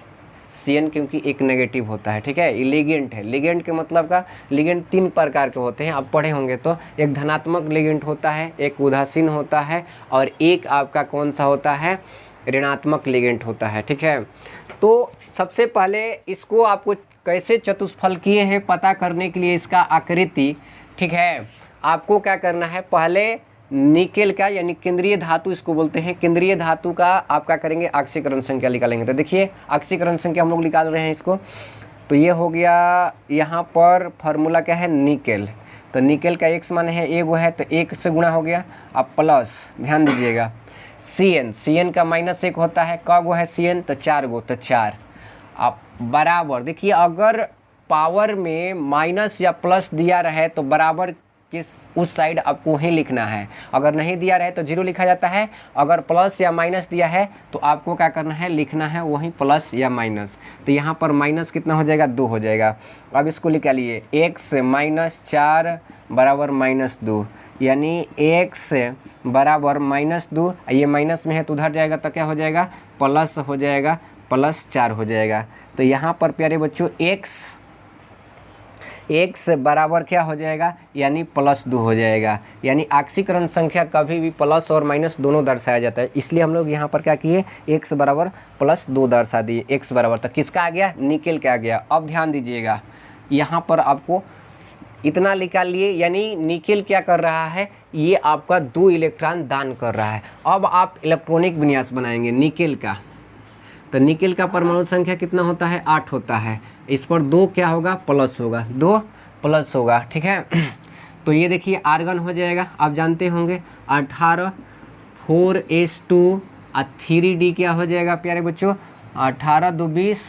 CN क्योंकि एक नेगेटिव होता है, ठीक है, लिगेंड है। लिगेंड के मतलब का, लिगेंड 3 प्रकार के होते हैं, आप पढ़े होंगे तो। एक धनात्मक लिगेंड होता है, एक उदासीन होता है, और एक आपका कौन सा होता है, ऋणात्मक लिगेंड होता है, ठीक है। तो सबसे पहले इसको आपको कैसे चतुष्फलकीय है पता करने के लिए इसका आकृति, ठीक है, आपको क्या करना है, पहले निकेल का यानी केंद्रीय धातु इसको बोलते हैं, केंद्रीय धातु का आप क्या करेंगे, ऑक्सीकरण संख्या निकालेंगे। तो देखिए ऑक्सीकरण संख्या हम लोग निकाल रहे हैं इसको, तो ये हो गया, यहाँ पर फार्मूला क्या है, निकेल। तो निकेल का x मान है एगो है, तो 1 से गुणा हो गया, अब प्लस, ध्यान दीजिएगा, CN का -1 होता है, क गो है CN, तो 4 गो, तो 4। अब बराबर, देखिए अगर पावर में माइनस या प्लस दिया रहे तो बराबर किस उस साइड आपको वहीं लिखना है। अगर नहीं दिया रहे तो 0 लिखा जाता है, अगर प्लस या माइनस दिया है तो आपको क्या करना है, लिखना है वहीं प्लस या माइनस। तो यहाँ पर माइनस कितना हो जाएगा, 2 हो जाएगा। अब इसको निकालिए, x -4 बराबर -2, यानी x बराबर -2, ये माइनस में है तो उधर जाएगा तो क्या हो जाएगा, प्लस हो जाएगा, +4 हो जाएगा। तो यहाँ पर प्यारे बच्चों x बराबर क्या हो जाएगा, यानी +2 हो जाएगा। यानी ऑक्सीकरण संख्या कभी भी प्लस और माइनस दोनों दर्शाया जाता है, इसलिए हम लोग यहाँ पर क्या किए, x बराबर +2 दर्शा दिए। x बराबर तो किसका आ गया, निकेल का आ गया। अब ध्यान दीजिएगा, यहाँ पर आपको इतना निकाल लिए, यानी निकेल क्या कर रहा है, ये आपका 2 इलेक्ट्रॉन दान कर रहा है। अब आप इलेक्ट्रॉनिक विन्यास बनाएंगे निकेल का, तो निकेल का परमाणु संख्या कितना होता है, 8 होता है। इस पर 2 क्या होगा, प्लस होगा, 2 प्लस होगा, ठीक है। तो ये देखिए आर्गन हो जाएगा, आप जानते होंगे 18, 4s2 और 3d क्या हो जाएगा प्यारे बच्चों, 18 2 20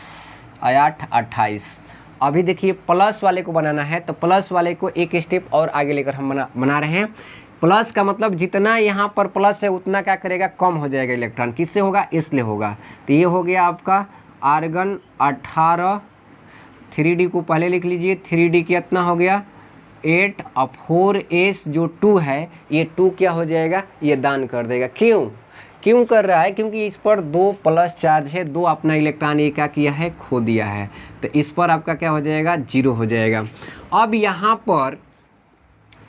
और 8 28। अभी देखिए प्लस वाले को बनाना है, तो प्लस वाले को एक स्टेप और आगे लेकर हम बना रहे हैं। प्लस का मतलब जितना यहाँ पर प्लस है उतना क्या करेगा, कम हो जाएगा इलेक्ट्रॉन। किससे होगा, इसलिए होगा। तो ये हो गया आपका आर्गन 18, 3d को पहले लिख लीजिए, 3d कितना हो गया 8, और 4s जो 2 है, ये 2 क्या हो जाएगा, ये दान कर देगा। क्यों कर रहा है, क्योंकि इस पर 2 प्लस चार्ज है, 2 अपना इलेक्ट्रॉन ये क्या किया है, खो दिया है। तो इस पर आपका क्या हो जाएगा, 0 हो जाएगा। अब यहाँ पर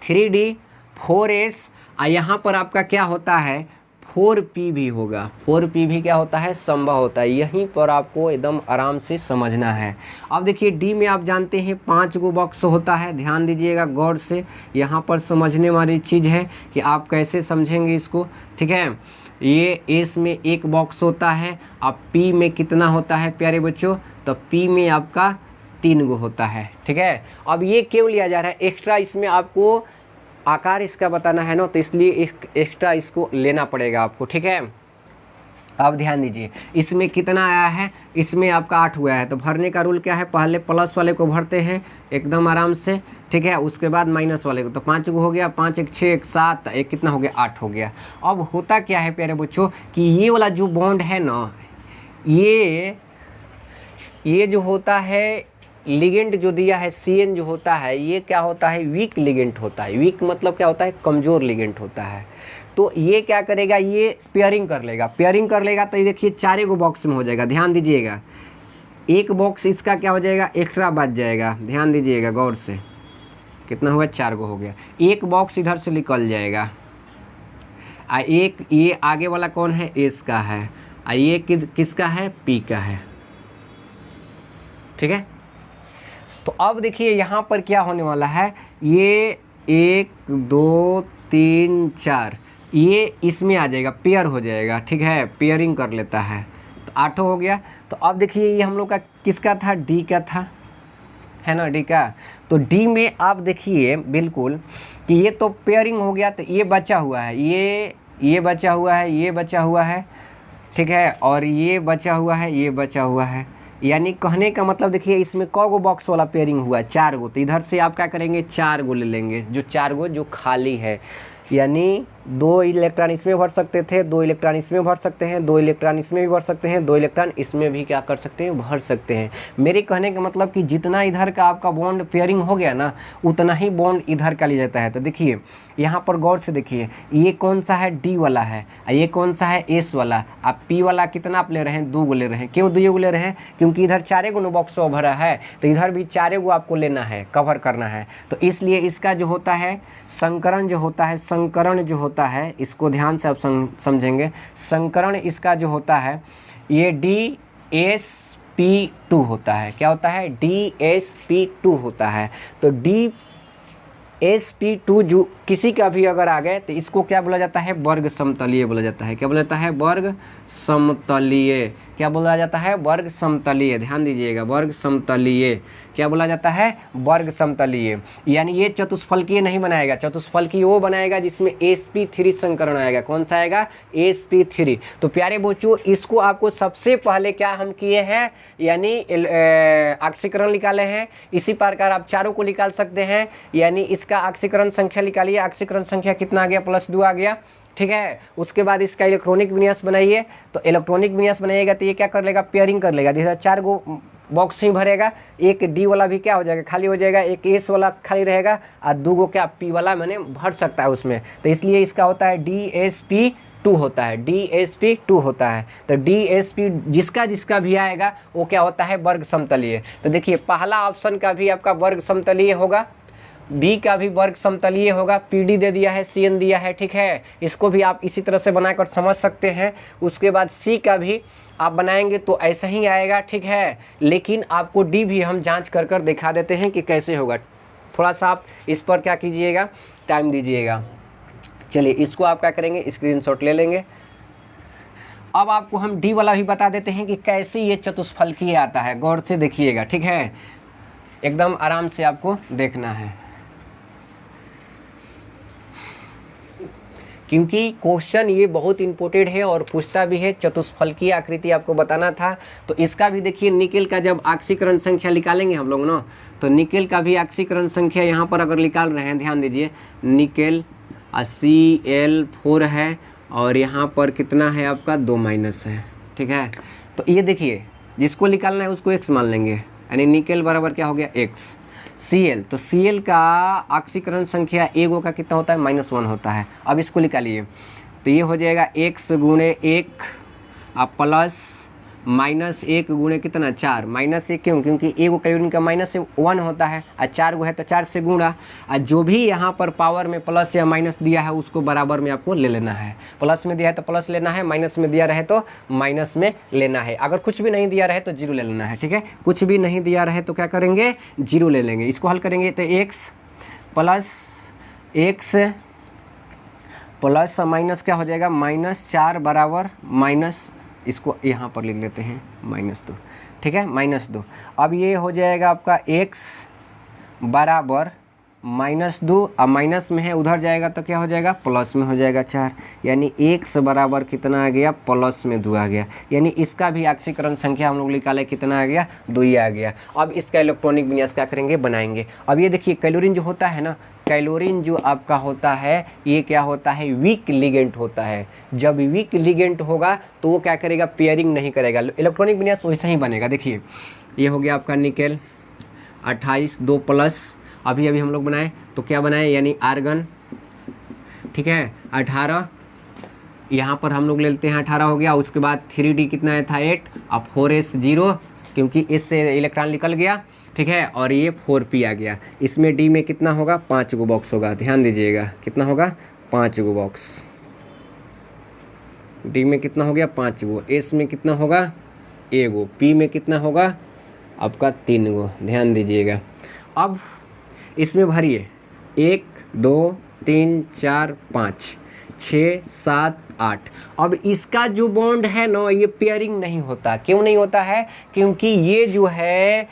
3d 4s और यहाँ पर आपका क्या होता है, 4p भी होगा। 4p भी क्या होता है, संभव होता है। यहीं पर आपको एकदम आराम से समझना है। अब देखिए d में आप जानते हैं 5 गो बॉक्स होता है, ध्यान दीजिएगा गौर से, यहाँ पर समझने वाली चीज़ है कि आप कैसे समझेंगे इसको, ठीक है। ये s में 1 बॉक्स होता है, अब p में कितना होता है प्यारे बच्चों, तो p में आपका 3 गो होता है, ठीक है। अब ये क्यों लिया जा रहा है, एक्स्ट्रा इसमें आपको आकार इसका बताना है ना, तो इसलिए एक्स्ट्रा इसको लेना पड़ेगा आपको, ठीक है। अब ध्यान दीजिए, इसमें कितना आया है, इसमें आपका 8 हुआ है। तो भरने का रूल क्या है, पहले प्लस वाले को भरते हैं एकदम आराम से, ठीक है, उसके बाद माइनस वाले को। तो 5 गो हो गया, 5 1 6 1 7, एक कितना हो गया, 8 हो गया। अब होता क्या है प्यारे बच्चों कि ये वाला जो बॉन्ड है ना, ये जो होता है लिगेंड जो दिया है CN जो होता है, ये क्या होता है, वीक लिगेंड होता है। वीक मतलब क्या होता है, कमज़ोर लिगेंड होता है। तो ये क्या करेगा, ये पेयरिंग कर लेगा। तो ये देखिए 4 गो बॉक्स में हो जाएगा, ध्यान दीजिएगा। 1 बॉक्स इसका क्या हो जाएगा, एक्स्ट्रा बच जाएगा, ध्यान दीजिएगा गौर से। कितना हुआ, 4 गो हो गया। 1 बॉक्स इधर से निकल जाएगा। एक ये आगे वाला कौन है, एस का है, और ये किसका है, पी का है। ठीक है, तो अब देखिए यहाँ पर क्या होने वाला है, ये 1 2 3 4 ये इसमें आ जाएगा, पेयर हो जाएगा। ठीक है, पेयरिंग कर लेता है तो 8 हो गया। तो अब देखिए ये हम लोग का किसका था, डी का था, है ना, डी का। तो डी में आप देखिए बिल्कुल कि ये तो पेयरिंग हो गया, तो ये बचा हुआ है, ये बचा हुआ है, ये बचा हुआ है। ठीक है, और ये बचा हुआ है, ये बचा हुआ है। यानी कहने का मतलब देखिए इसमें कौ गो बॉक्स वाला पेयरिंग हुआ, 4 गो। तो इधर से आप क्या करेंगे, 4 गो ले लेंगे, जो 4 गो जो खाली है। यानी 2 इलेक्ट्रॉन इसमें भर सकते थे, 2 इलेक्ट्रॉन इसमें भर सकते हैं, 2 इलेक्ट्रॉन इसमें भी भर सकते हैं, 2 इलेक्ट्रॉन इसमें भी क्या कर सकते हैं, भर सकते हैं। मेरे कहने का मतलब कि जितना इधर का आपका बॉन्ड पेयरिंग हो गया ना, उतना ही बॉन्ड इधर का लिया जाता है। तो देखिए यहाँ पर गौर से देखिए, ये कौन सा है, डी वाला है, और ये कौन सा है, एस वाला। आप पी वाला कितना आप ले रहे हैं, 2 गो ले रहे हैं। क्यों 2 गो ले रहे हैं, क्योंकि इधर 4 गो बॉक्स भरा है, तो इधर भी 4 गो आपको लेना है, कवर करना है। तो इसलिए इसका जो होता है संकरण, जो होता है संकरण जो होता है, इसको ध्यान से आप समझेंगे। संकरण इसका जो होता है ये DsP2 होता है। क्या होता है, DsP2 होता है। तो DsP2 जो किसी का भी अगर आ गए तो इसको क्या बोला जाता है, वर्ग समतलीय बोला जाता है। क्या बोला जाता है, वर्ग समतलीय। क्या बोला जाता है, वर्ग समतलीय। ध्यान दीजिएगा, वर्ग समतलीय। क्या बोला जाता है, वर्ग समतलीय। यानी ये चतुष्फलकीय नहीं बनाएगा, चतुष्फलकीय वो बनाएगा जिसमें sp3 संकरण आएगा। कौन सा आएगा, sp3। तो प्यारे बच्चों, इसको आपको सबसे पहले क्या हम किए हैं, यानी ऑक्सीकरण निकाले हैं। इसी प्रकार आप चारों को निकाल सकते हैं। यानी इसका ऑक्सीकरण संख्या निकालिए, ऑक्सीकरण संख्या कितना आ गया, +2 आ गया। ठीक है, उसके बाद इसका इलेक्ट्रॉनिक विन्यास बनाइए। तो इलेक्ट्रॉनिक विन्यास बनाइएगा तो ये क्या कर लेगा, पेयरिंग कर लेगा। जैसे 4 गो बॉक्स ही भरेगा, एक डी वाला भी क्या हो जाएगा, खाली हो जाएगा, एक एस वाला खाली रहेगा, और 2 गो क्या पी वाला मैंने भर सकता है उसमें। तो इसलिए इसका होता है DsP2 होता है, DsP2 होता है। तो DsP जिसका जिसका भी आएगा वो क्या होता है, वर्ग समतलीय। तो देखिए पहला ऑप्शन का भी आपका वर्ग समतलीय होगा, बी का भी वर्ग समतलीय होगा। PD दे दिया है, CN दिया है। ठीक है, इसको भी आप इसी तरह से बनाकर समझ सकते हैं। उसके बाद C का भी आप बनाएंगे तो ऐसा ही आएगा। ठीक है, लेकिन आपको D भी हम जांच कर कर दिखा देते हैं कि कैसे होगा। थोड़ा सा आप इस पर क्या कीजिएगा, टाइम दीजिएगा। चलिए इसको आप क्या करेंगे, स्क्रीनशॉट ले लेंगे। अब आपको हम D वाला भी बता देते हैं कि कैसे ये चतुष्फलकीय आता है। गौर से देखिएगा, ठीक है, एकदम आराम से आपको देखना है, क्योंकि क्वेश्चन ये बहुत इंपॉर्टेंट है और पूछता भी है। चतुष्फलकीय आकृति आपको बताना था। तो इसका भी देखिए, निकेल का जब ऑक्सीकरण संख्या निकालेंगे हम लोग ना, तो निकेल का भी ऑक्सीकरण संख्या यहाँ पर अगर निकाल रहे हैं, ध्यान दीजिए, निकेल Cl4 है और यहाँ पर कितना है आपका, 2- है। ठीक है, तो ये देखिए जिसको निकालना है उसको x मान लेंगे, यानी निकेल बराबर क्या हो गया, x। Cl, तो Cl का ऑक्सीकरण संख्या एगो का कितना होता है, -1 होता है। अब इसको निकालिए तो ये हो जाएगा x गुणे 1 अब प्लस -1 गुणे कितना, 4। -1 क्यों, क्योंकि एगो कैलोरी का -1 होता है, और 4 गो है तो 4 से गुणा। और जो भी यहाँ पर पावर में प्लस या माइनस दिया है उसको बराबर में आपको ले लेना है। प्लस में दिया है तो प्लस लेना है, माइनस में दिया रहे तो माइनस में लेना है। अगर कुछ भी नहीं दिया रहे तो 0 ले लेना है। ठीक है, कुछ भी नहीं दिया रहे तो क्या करेंगे, 0 ले लेंगे। इसको हल करेंगे तो x प्लस माइनस क्या हो जाएगा, -4 बराबर माइनस, इसको यहाँ पर लिख लेते हैं -2। ठीक है, -2। अब ये हो जाएगा आपका x बराबर -2, अब माइनस में है उधर जाएगा तो क्या हो जाएगा, प्लस में हो जाएगा 4। यानी x बराबर कितना आ गया, +2 आ गया। यानी इसका भी ऑक्सीकरण संख्या हम लोग निकाले, कितना आ गया, 2 ही आ गया। अब इसका इलेक्ट्रॉनिक विन्यास क्या करेंगे, बनाएंगे। अब ये देखिए कैलोरीन जो होता है ना, कैलोरीन जो आपका होता है ये क्या होता है, वीक लिगेंट होता है। जब वीक लिगेंट होगा तो वो क्या करेगा, पेयरिंग नहीं करेगा। इलेक्ट्रॉनिक विन्यास वैसा ही बनेगा। देखिए ये हो गया आपका निकेल 28 2 प्लस, अभी हम लोग बनाए तो क्या बनाए, यानी आर्गन। ठीक है, 18 यहाँ पर हम लोग ले लेते हैं, 18 हो गया। उसके बाद 3D कितना है था, 8, अब 4s 0, क्योंकि इससे इलेक्ट्रॉन निकल गया। ठीक है, और ये 4p आ गया। इसमें D में कितना होगा, 5 गो बॉक्स होगा। ध्यान दीजिएगा कितना होगा, 5 गो बॉक्स। डी में कितना हो गया 5 गो, एस में कितना होगा 1 गो, पी में कितना होगा आपका 3 गो, ध्यान दीजिएगा। अब इसमें भरिए 1 2 3 4 5 6 7 8। अब इसका जो बॉन्ड है ना ये पेयरिंग नहीं होता। क्यों नहीं होता है? क्योंकि ये जो है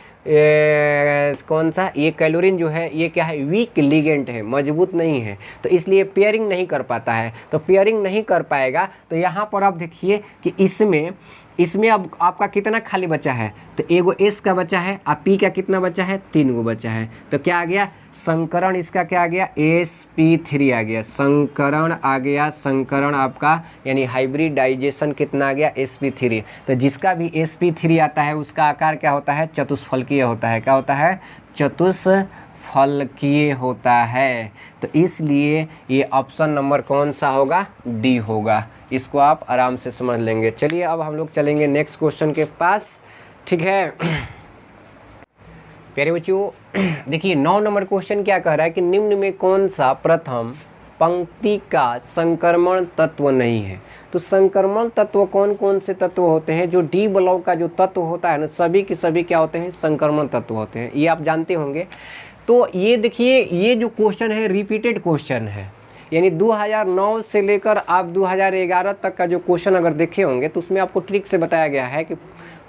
कौन सा ये कैलोरीन जो है ये क्या है वीक लिगेंड है, मजबूत नहीं है, तो इसलिए पेयरिंग नहीं कर पाता है। तो पेयरिंग नहीं कर पाएगा तो यहाँ पर आप देखिए कि इसमें अब आपका कितना खाली बचा है, तो एगो एस का बचा है, और पी का कितना बचा है 3 गो बचा है। तो क्या आ गया संकरण, इसका क्या आ गया sp3 आ गया, संकरण आ गया, संकरण आपका यानी हाइब्रिडाइजेशन कितना आ गया sp3। तो जिसका भी sp3 आता है उसका आकार क्या होता है चतुष्फलकीय होता है। क्या होता है चतुष्फलकीय होता है। तो इसलिए ये ऑप्शन नंबर कौन सा होगा डी होगा। इसको आप आराम से समझ लेंगे। चलिए अब हम लोग चलेंगे नेक्स्ट क्वेश्चन के पास, ठीक है प्यारे बच्चों। देखिए 9 नंबर क्वेश्चन क्या कह रहा है कि निम्न में कौन सा प्रथम पंक्ति का संक्रमण तत्व नहीं है। तो संक्रमण तत्व कौन कौन से तत्व होते हैं? जो डी ब्लॉक का जो तत्व होता है ना सभी के सभी क्या होते हैं संक्रमण तत्व होते हैं, ये आप जानते होंगे। तो ये देखिए ये जो क्वेश्चन है रिपीटेड क्वेश्चन है, यानी 2009 से लेकर आप 2011 तक का जो क्वेश्चन अगर देखे होंगे तो उसमें आपको ट्रिक से बताया गया है कि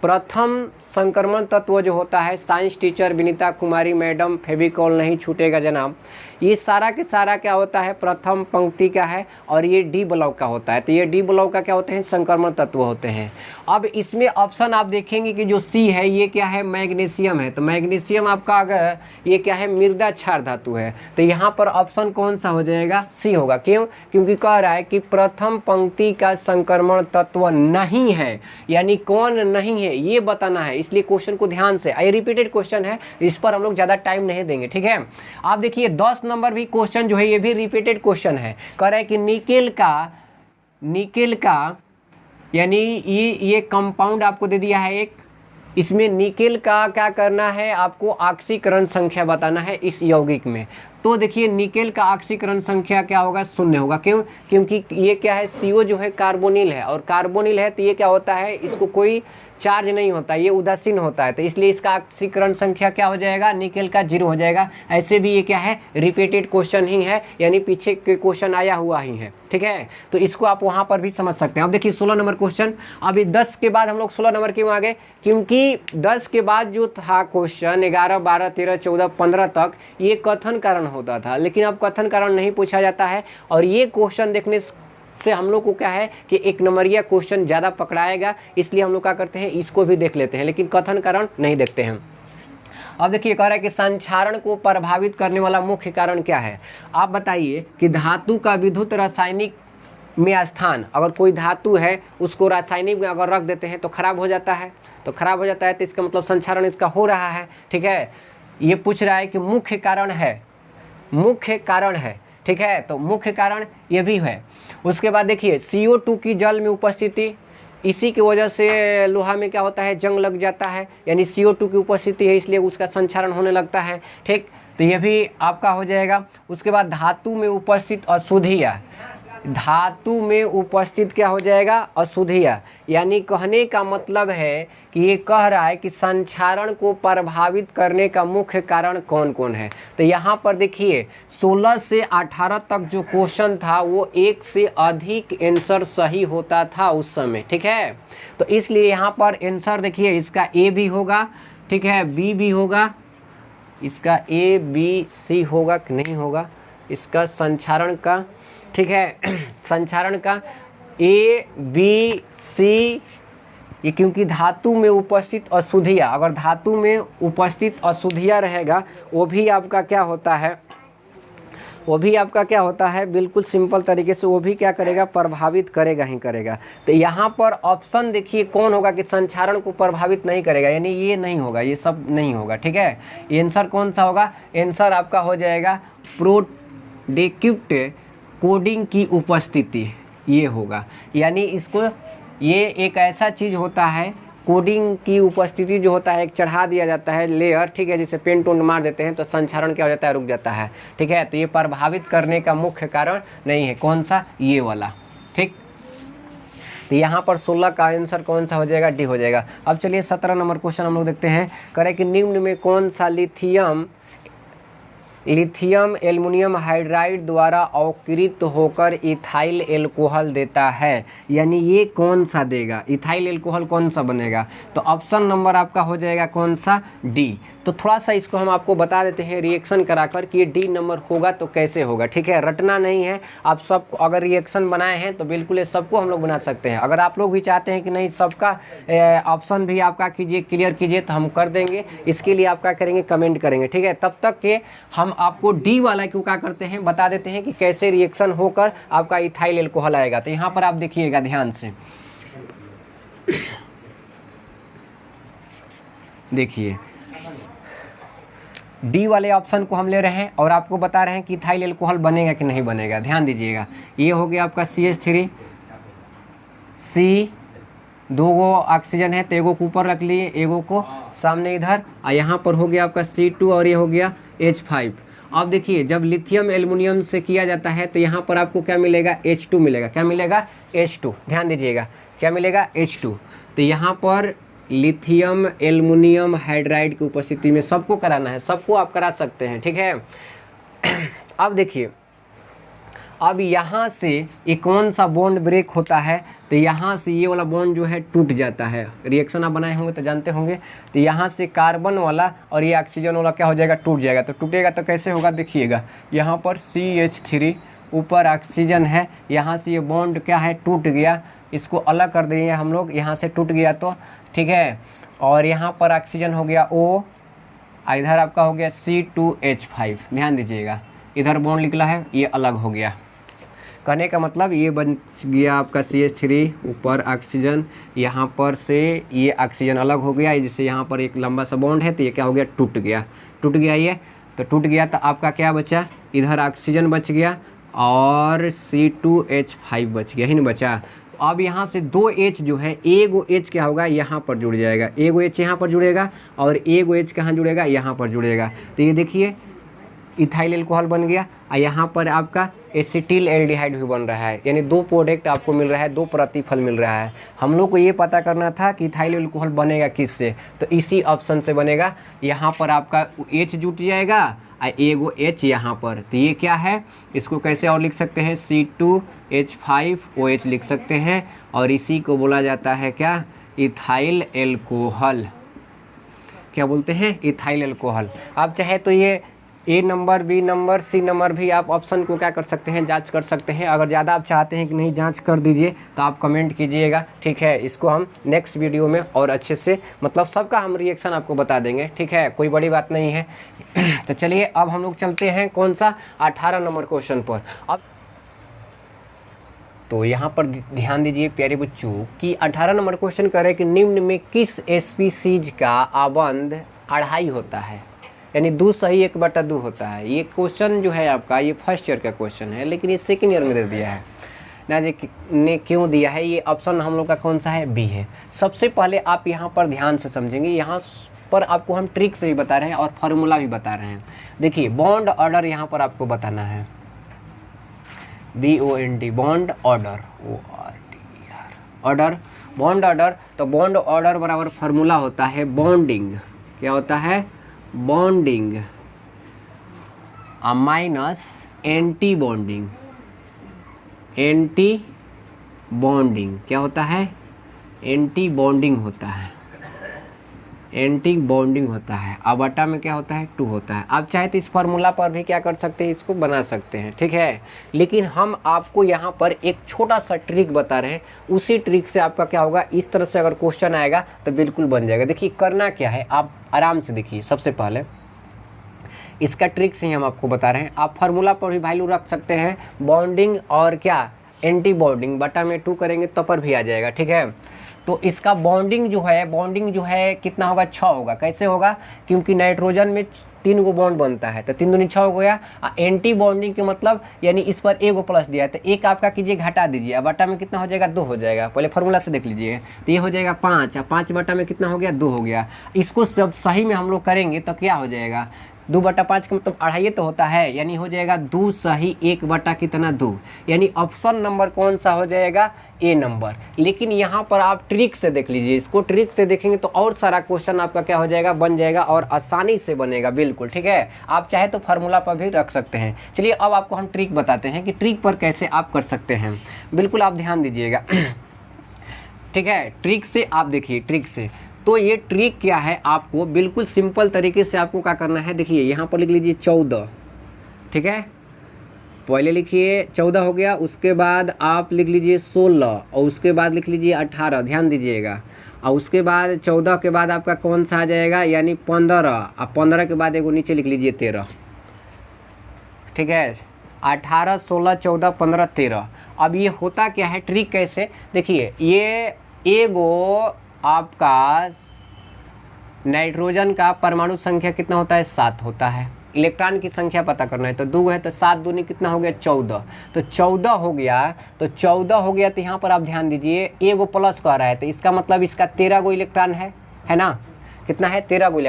प्रथम संक्रमण तत्व जो होता है, साइंस टीचर विनीता कुमारी मैडम, फेविकॉल नहीं छूटेगा जनाब, ये सारा के सारा क्या होता है प्रथम पंक्ति का है और ये डी ब्लॉक का होता है। तो ये डी ब्लॉक का क्या होते हैं संक्रमण तत्व होते हैं। अब इसमें ऑप्शन आप देखेंगे कि जो सी है ये क्या है मैग्नीशियम है। तो मैग्नीशियम आपका अगर ये क्या है मृदा क्षार धातु है, तो यहाँ पर ऑप्शन कौन सा हो जाएगा सी होगा। क्यों? क्योंकि कह रहा है कि प्रथम पंक्ति का संक्रमण तत्व नहीं है, यानी कौन नहीं है ये बताना है। इसलिए क्वेश्चन को ध्यान से, ये रिपीटेड क्वेश्चन है, इस पर हम लोग ज़्यादा टाइम नहीं देंगे, ठीक है। आप देखिए 10 नंबर भी क्वेश्चन जो है ये भी रिपीटेड क्वेश्चन है। कह रहा है कि निकेल का यानी ये कंपाउंड आपको दे दिया है एक, इसमें निकेल का क्या करना है आपको ऑक्सीकरण संख्या बताना है इस यौगिक में। तो देखिए निकेल का ऑक्सीकरण संख्या क्या होगा 0 होगा। क्यों? क्योंकि ये क्या है CO जो है कार्बोनिल है, और कार्बोनिल है तो ये क्या होता है इसको कोई चार्ज नहीं होता, ये उदासीन होता है, तो इसलिए इसका ऑक्सीकरण संख्या क्या हो जाएगा निकेल का 0 हो जाएगा। ऐसे भी ये क्या है रिपीटेड क्वेश्चन ही है, यानी पीछे के क्वेश्चन आया हुआ ही है, ठीक है। तो इसको आप वहाँ पर भी समझ सकते हैं। अब देखिए 16 नंबर क्वेश्चन, अभी 10 के बाद हम लोग 16 नंबर क्यों आ गए? क्योंकि 10 के बाद जो था क्वेश्चन 11 12 13 14 15 तक ये कथन कारण होता था, लेकिन अब कथन कारण नहीं पूछा जाता है। और ये क्वेश्चन देखने से हम लोग को क्या है कि 1 नंबरिया क्वेश्चन ज़्यादा पकड़ाएगा, इसलिए हम लोग क्या करते हैं इसको भी देख लेते हैं, लेकिन कथन कारण नहीं देखते हैं। अब देखिए कह रहा है कि संक्षारण को प्रभावित करने वाला मुख्य कारण क्या है। आप बताइए कि धातु का विद्युत रासायनिक में स्थान, अगर कोई धातु है उसको रासायनिक में अगर रख देते हैं तो खराब हो जाता है, तो खराब हो जाता है तो इसका मतलब संक्षारण इसका हो रहा है, ठीक है। ये पूछ रहा है कि मुख्य कारण है, मुख्य कारण है, ठीक है। तो मुख्य कारण ये भी है। उसके बाद देखिए CO2 की जल में उपस्थिति, इसी की वजह से लोहा में क्या होता है जंग लग जाता है, यानी CO2 की उपस्थिति है इसलिए उसका संक्षारण होने लगता है, ठीक। तो ये भी आपका हो जाएगा। उसके बाद धातु में उपस्थित अशुद्धियाँ, धातु में उपस्थित क्या हो जाएगा अशुद्धियाँ, यानी कहने का मतलब है कि ये कह रहा है कि संक्षारण को प्रभावित करने का मुख्य कारण कौन कौन है। तो यहाँ पर देखिए 16 से 18 तक जो क्वेश्चन था वो 1 से अधिक आंसर सही होता था उस समय, ठीक है। तो इसलिए यहाँ पर आंसर देखिए इसका A भी होगा, ठीक है, B भी होगा, इसका A B C होगा कि नहीं होगा, इसका संक्षारण का, ठीक है, संक्षारण का A B C, ये क्योंकि धातु में उपस्थित अशुद्धियाँ, अगर धातु में उपस्थित अशुद्धियाँ रहेगा वो भी आपका क्या होता है, वो भी आपका क्या होता है बिल्कुल सिंपल तरीके से वो भी क्या करेगा प्रभावित करेगा ही करेगा। तो यहाँ पर ऑप्शन देखिए कौन होगा कि संक्षारण को प्रभावित नहीं करेगा, यानी ये नहीं होगा, ये सब नहीं होगा, ठीक है। आंसर कौन सा होगा? आंसर आपका हो जाएगा प्रोडक्टिव कोडिंग की उपस्थिति, ये होगा। यानी इसको ये एक ऐसा चीज़ होता है, कोडिंग की उपस्थिति जो होता है एक चढ़ा दिया जाता है लेयर, ठीक है, जैसे पेंट उंट मार देते हैं तो संक्षारण क्या हो जाता है रुक जाता है, ठीक है। तो ये प्रभावित करने का मुख्य कारण नहीं है, कौन सा? ये वाला, ठीक। तो यहाँ पर 16 का आंसर कौन सा हो जाएगा, डी हो जाएगा। अब चलिए 17 नंबर क्वेश्चन हम लोग देखते हैं। करें कि निम्न में कौन सा लिथियम एल्युमिनियम हाइड्राइड द्वारा अवकृत होकर इथाइल एल्कोहल देता है, यानी ये कौन सा देगा, इथाइल एल्कोहल कौन सा बनेगा। तो ऑप्शन नंबर आपका हो जाएगा कौन सा, डी। तो थोड़ा सा इसको हम आपको बता देते हैं रिएक्शन कराकर कि ये डी नंबर होगा तो कैसे होगा, ठीक है। रटना नहीं है, आप सब अगर रिएक्शन बनाए हैं तो बिल्कुल ये सबको हम लोग बना सकते हैं। अगर आप लोग भी चाहते हैं कि नहीं सबका ऑप्शन भी आपका कीजिए, क्लियर कीजिए, तो हम कर देंगे। इसके लिए आप क्या करेंगे, कमेंट करेंगे, ठीक है। तब तक के हम आपको डी वाला क्यों क्या करते हैं, बता देते हैं कि कैसे रिएक्शन होकर आपका इथाइल एल्कोहल आएगा। तो यहाँ पर आप देखिएगा ध्यान से, देखिए डी वाले ऑप्शन को हम ले रहे हैं और आपको बता रहे हैं कि इथाइल एल्कोहल बनेगा कि नहीं बनेगा। ध्यान दीजिएगा, ये हो गया आपका CH3, C, 2 गो ऑक्सीजन है तो एगो को ऊपर रख लिए, एगो को सामने इधर, और यहाँ पर हो गया आपका C2 और ये हो गया H5। अब देखिए जब लिथियम एल्युमिनियम से किया जाता है तो यहाँ पर आपको क्या मिलेगा, H2 मिलेगा। क्या मिलेगा, H2। ध्यान दीजिएगा, क्या मिलेगा, H2। तो यहाँ पर लिथियम एल्युमिनियम हाइड्राइड की उपस्थिति में सबको कराना है, सबको आप करा सकते हैं, ठीक है। अब देखिए, अब यहाँ से ये कौन सा बॉन्ड ब्रेक होता है, तो यहाँ से ये वाला बॉन्ड जो है टूट जाता है। रिएक्शन आप बनाए होंगे तो जानते होंगे। तो यहाँ से कार्बन वाला और ये ऑक्सीजन वाला क्या हो जाएगा, टूट जाएगा। तो टूटेगा तो कैसे होगा, देखिएगा यहाँ पर CH3 ऊपर ऑक्सीजन है, यहाँ से ये बॉन्ड क्या है, टूट गया। इसको अलग कर देंगे हम लोग, यहाँ से टूट गया तो, ठीक है। और यहाँ पर ऑक्सीजन हो गया O, इधर आपका हो गया C2H5। ध्यान दीजिएगा, इधर बॉन्ड निकला है, ये अलग हो गया। कहने का मतलब ये बन गया आपका CH3 ऊपर ऑक्सीजन, यहाँ पर से ये ऑक्सीजन अलग हो गया, जैसे यहाँ पर एक लंबा सा बॉन्ड है तो ये क्या हो गया, टूट गया। टूट गया ये, तो टूट गया तो आपका क्या बचा, इधर ऑक्सीजन बच गया और C2H5 बच गया, ही नहीं बचा। अब यहाँ से 2 H जो है, एगो H क्या होगा, यहाँ पर जुड़ जाएगा, एगो H यहाँ पर जुड़ेगा और एगो H कहाँ जुड़ेगा, यहाँ पर जुड़ेगा। तो ये देखिए इथाइल एल्कोहल बन गया, और यहाँ पर आपका एसिटिल एल्डिहाइड भी बन रहा है, यानी 2 प्रोडक्ट आपको मिल रहा है, 2 प्रतिफल मिल रहा है। हम लोग को ये पता करना था कि इथाइल एल्कोहल बनेगा किससे, तो इसी ऑप्शन से बनेगा। यहाँ पर आपका H जुट जाएगा और एगो H यहाँ पर, तो ये क्या है, इसको कैसे और लिख सकते हैं, C2H5OH लिख सकते हैं, और इसी को बोला जाता है क्या, इथाइल एल्कोहल। क्या बोलते हैं, इथाइल एल्कोहल। आप चाहे तो ये A number, B number, C number भी आप ऑप्शन को क्या कर सकते हैं, जांच कर सकते हैं। अगर ज़्यादा आप चाहते हैं कि नहीं जांच कर दीजिए तो आप कमेंट कीजिएगा, ठीक है। इसको हम नेक्स्ट वीडियो में और अच्छे से, मतलब सबका हम रिएक्शन आपको बता देंगे, ठीक है, कोई बड़ी बात नहीं है। तो चलिए अब हम लोग चलते हैं कौन सा, 18 नंबर क्वेश्चन पर। अब तो यहाँ पर ध्यान दीजिए प्यारे बच्चों कि 18 नंबर क्वेश्चन कर रहे हैं कि निम्न में किस स्पीसीज का आबंध 2.5 होता है, यानी 2 सही 1/2 होता है। ये क्वेश्चन जो है आपका, ये फर्स्ट ईयर का क्वेश्चन है, लेकिन ये सेकेंड ईयर में दे दिया है ना जी, ने क्यों दिया है। ये ऑप्शन हम लोग का कौन सा है, बी है। सबसे पहले आप यहाँ पर ध्यान से समझेंगे, यहाँ पर आपको हम ट्रिक से भी बता रहे हैं और फार्मूला भी बता रहे हैं। देखिए बॉन्ड ऑर्डर यहाँ पर आपको बताना है, BOND bond order, order, bond order. तो बॉन्ड ऑर्डर बराबर फार्मूला होता है बॉन्डिंग, क्या होता है, bonding minus anti bonding, anti bonding क्या होता है, एंटी बॉन्डिंग होता है, एंटी बॉन्डिंग होता है। अब बटा में क्या होता है, 2 होता है। आप चाहे तो इस फार्मूला पर भी क्या कर सकते हैं, इसको बना सकते हैं, ठीक है। लेकिन हम आपको यहाँ पर एक छोटा सा ट्रिक बता रहे हैं, उसी ट्रिक से आपका क्या होगा, इस तरह से अगर क्वेश्चन आएगा तो बिल्कुल बन जाएगा। देखिए करना क्या है, आप आराम से देखिए। सबसे पहले इसका ट्रिक से ही हम आपको बता रहे हैं, आप फार्मूला पर भी वैल्यू रख सकते हैं, बॉन्डिंग और क्या, एंटी बॉन्डिंग, बटा में 2 करेंगे तो पर भी आ जाएगा, ठीक है। तो इसका बॉन्डिंग जो है कितना होगा, 6 होगा। कैसे होगा, क्योंकि नाइट्रोजन में 3 गो बॉन्ड बनता है, तो 3 दूनी 6 हो गया। एंटी बॉन्डिंग के मतलब यानी इस पर 1 प्लस दिया है, तो 1 आपका कीजिए घटा दीजिए, अब बटा में कितना हो जाएगा, 2 हो जाएगा। पहले फार्मूला से देख लीजिए, तो ये हो जाएगा 5, और 5 बटा में कितना हो गया, 2 हो गया। इसको जब सही में हम लोग करेंगे तो क्या हो जाएगा, 2/5 का मतलब अढ़ाई तो होता है, यानी हो जाएगा 2 सही 1 बटा कितना 2, यानी ऑप्शन नंबर कौन सा हो जाएगा, ए नंबर। लेकिन यहाँ पर आप ट्रिक से देख लीजिए, इसको ट्रिक से देखेंगे तो और सारा क्वेश्चन आपका क्या हो जाएगा, बन जाएगा और आसानी से बनेगा बिल्कुल, ठीक है। आप चाहे तो फार्मूला पर भी रख सकते हैं। चलिए अब आपको हम ट्रिक बताते हैं कि ट्रिक पर कैसे आप कर सकते हैं, बिल्कुल आप ध्यान दीजिएगा। ठीक है, ट्रिक से आप देखिए, ट्रिक से तो ये ट्रिक क्या है, आपको बिल्कुल सिंपल तरीके से आपको क्या करना है, देखिए यहाँ पर लिख लीजिए 14, ठीक है, पहले लिखिए 14 हो गया, उसके बाद आप लिख लीजिए 16 और उसके बाद लिख लीजिए 18, ध्यान दीजिएगा, और उसके बाद 14 के बाद आपका कौन सा आ जाएगा, यानी 15, और 15 के बाद एगो नीचे लिख लीजिए 13, ठीक है, 18, 16, 14, 15, 13। अब ये होता क्या है, ट्रिक कैसे, देखिए ये एगो आपका नाइट्रोजन का परमाणु संख्या कितना होता है, 7 होता है। इलेक्ट्रॉन की संख्या पता करना है तो 2 है, तो 7 दूनी कितना हो गया 14, तो 14 हो गया, तो 14 हो गया, तो यहाँ पर आप ध्यान दीजिए एगो प्लस कह रहा है, तो इसका मतलब इसका 13 गो इलेक्ट्रॉन है ना, कितना है 13 गो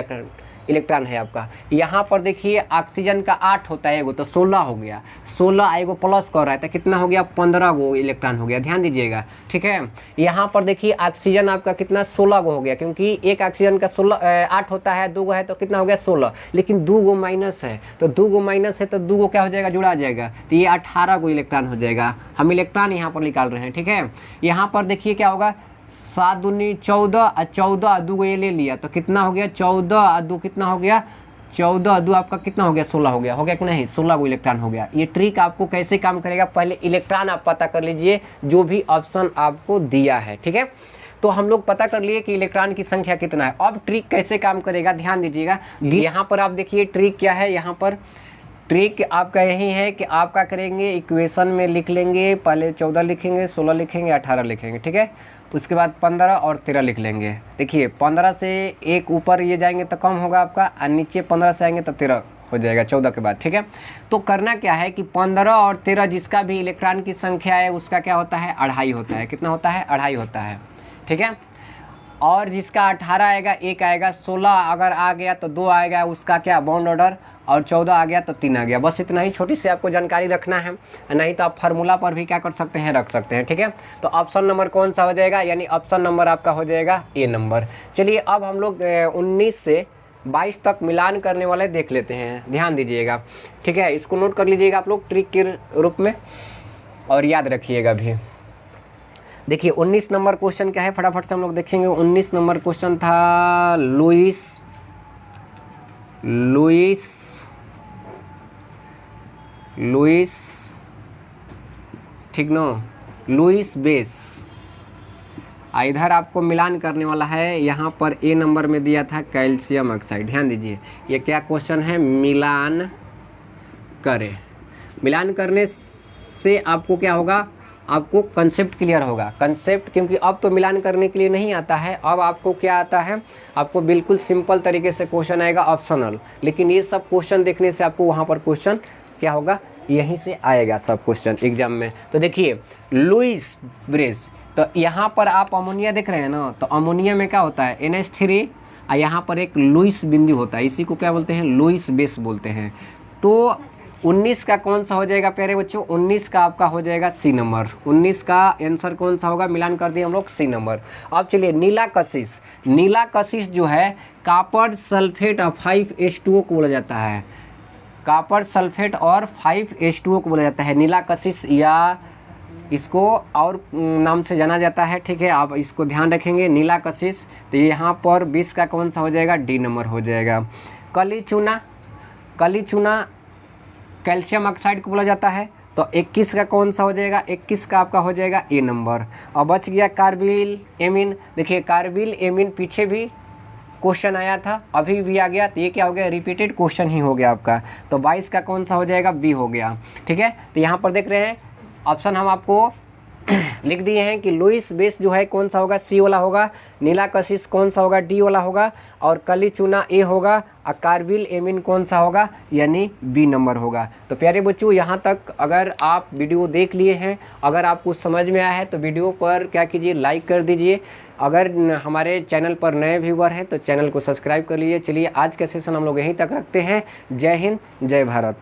इलेक्ट्रॉन है आपका। यहाँ पर देखिए ऑक्सीजन का 8 होता है एगो, तो 16 हो गया, 16 एगो प्लस कर रहा है तो कितना हो गया 15 गो इलेक्ट्रॉन हो गया, ध्यान दीजिएगा, ठीक है। यहाँ पर देखिए ऑक्सीजन आपका कितना 16 गो हो गया, क्योंकि एक ऑक्सीजन का 8 होता है, 2 गो है तो कितना हो गया 16, लेकिन 2 गो माइनस है, तो 2 गो माइनस है तो 2 गो क्या हो जाएगा, जुड़ा जाएगा, तो ये 18 गो इलेक्ट्रॉन हो जाएगा। हम इलेक्ट्रॉन यहाँ पर निकाल रहे हैं, ठीक है। यहाँ पर देखिए क्या होगा, 7 दूनी 14 और 14 2 ये ले लिया तो कितना हो गया 14 और 2 कितना हो गया 14 2 आपका कितना हो गया 16 हो गया कि नहीं, 16 गो इलेक्ट्रॉन हो गया। ये ट्रिक आपको कैसे काम करेगा, पहले इलेक्ट्रॉन आप पता कर लीजिए जो भी ऑप्शन आपको दिया है, ठीक है। तो हम लोग पता कर लिए कि इलेक्ट्रॉन की संख्या कितना है। अब ट्रिक कैसे काम करेगा ध्यान दीजिएगा, यहाँ पर आप देखिए ट्रिक क्या है, यहाँ पर ट्रिक आपका यही है कि आप क्या करेंगे, इक्वेशन में लिख लेंगे, पहले 14 लिखेंगे, 16 लिखेंगे, 18 लिखेंगे, ठीक है। उसके बाद 15 और 13 लिख लेंगे। देखिए 15 से एक ऊपर ये जाएंगे तो कम होगा आपका, और नीचे 15 से आएंगे तो 13 हो जाएगा 14 के बाद, ठीक है। तो करना क्या है कि 15 और 13 जिसका भी इलेक्ट्रॉन की संख्या है उसका क्या होता है, अढ़ाई होता है, कितना होता है, अढ़ाई होता है, ठीक है। और जिसका 18 आएगा 1 आएगा, 16 अगर आ गया तो 2 आएगा, उसका क्या बॉन्ड ऑर्डर, और 14 आ गया तो 3 आ गया। बस इतना ही छोटी सी आपको जानकारी रखना है, नहीं तो आप फार्मूला पर भी क्या कर सकते हैं, रख सकते हैं, ठीक है। तो ऑप्शन नंबर कौन सा हो जाएगा, यानी ऑप्शन नंबर आपका हो जाएगा ए नंबर। चलिए अब हम लोग 19 से 22 तक मिलान करने वाले देख लेते हैं, ध्यान दीजिएगा, ठीक है। इसको नोट कर लीजिएगा आप लोग ट्रिक के रूप में और याद रखिएगा भी। देखिए 19 नंबर क्वेश्चन क्या है, फटाफट से हम लोग देखेंगे। 19 नंबर क्वेश्चन था लुइस ठीक नो, लुइस बेस। इधर आपको मिलान करने वाला है, यहाँ पर ए नंबर में दिया था कैल्शियम ऑक्साइड। ध्यान दीजिए ये क्या क्वेश्चन है, मिलान करें। मिलान करने से आपको क्या होगा, आपको कंसेप्ट क्लियर होगा, कंसेप्ट, क्योंकि अब तो मिलान करने के लिए नहीं आता है, अब आपको क्या आता है, आपको बिल्कुल सिंपल तरीके से क्वेश्चन आएगा ऑप्शनल। लेकिन ये सब क्वेश्चन देखने से आपको वहाँ पर क्वेश्चन क्या होगा, यहीं से आएगा सब क्वेश्चन एग्जाम में। तो देखिए लुइस बेस, तो यहाँ पर आप अमोनिया देख रहे हैं ना, तो अमोनिया में क्या होता है NH3, और यहाँ पर एक लुइस बिंदु होता है, इसी को क्या बोलते हैं, लुइस बेस बोलते हैं। तो 19 का कौन सा हो जाएगा प्यारे बच्चों, 19 का आपका हो जाएगा सी नंबर। 19 का आंसर कौन सा होगा, मिलान कर दिए हम लोग सी नंबर। अब चलिए नीला कशिश जो है कॉपर सल्फेट और 5H2O को बोला जाता है, कॉपर सल्फेट और 5H2O को बोला जाता है नीला कशिश, या इसको और नाम से जाना जाता है, ठीक है। आप इसको ध्यान रखेंगे नीला कशिश। तो यहाँ पर 20 का कौन सा हो जाएगा, डी नंबर हो जाएगा। कली चूना कैल्शियम ऑक्साइड को बोला जाता है, तो 21 का कौन सा हो जाएगा, 21 का आपका हो जाएगा ए नंबर। और बच गया कार्बिल एमीन। देखिए कार्बिल एमीन पीछे भी क्वेश्चन आया था, अभी भी आ गया, तो ये क्या हो गया, रिपीटेड क्वेश्चन ही हो गया आपका। तो 22 का कौन सा हो जाएगा, बी हो गया, ठीक है। तो यहाँ पर देख रहे हैं ऑप्शन हम आपको लिख दिए हैं कि लुइस बेस जो है कौन सा होगा, सी वाला होगा, नीला कशिश कौन सा होगा, डी वाला होगा, और कली चूना ए होगा, और कार्बिल एमीन कौन सा होगा, यानी बी नंबर होगा। तो प्यारे बच्चों यहाँ तक अगर आप वीडियो देख लिए हैं, अगर आपको समझ में आया है तो वीडियो पर क्या कीजिए, लाइक कर दीजिए, अगर हमारे चैनल पर नए व्यूवर हैं तो चैनल को सब्सक्राइब कर लीजिए। चलिए आज का सेशन हम लोग यहीं तक रखते हैं। जय हिंद, जय भारत।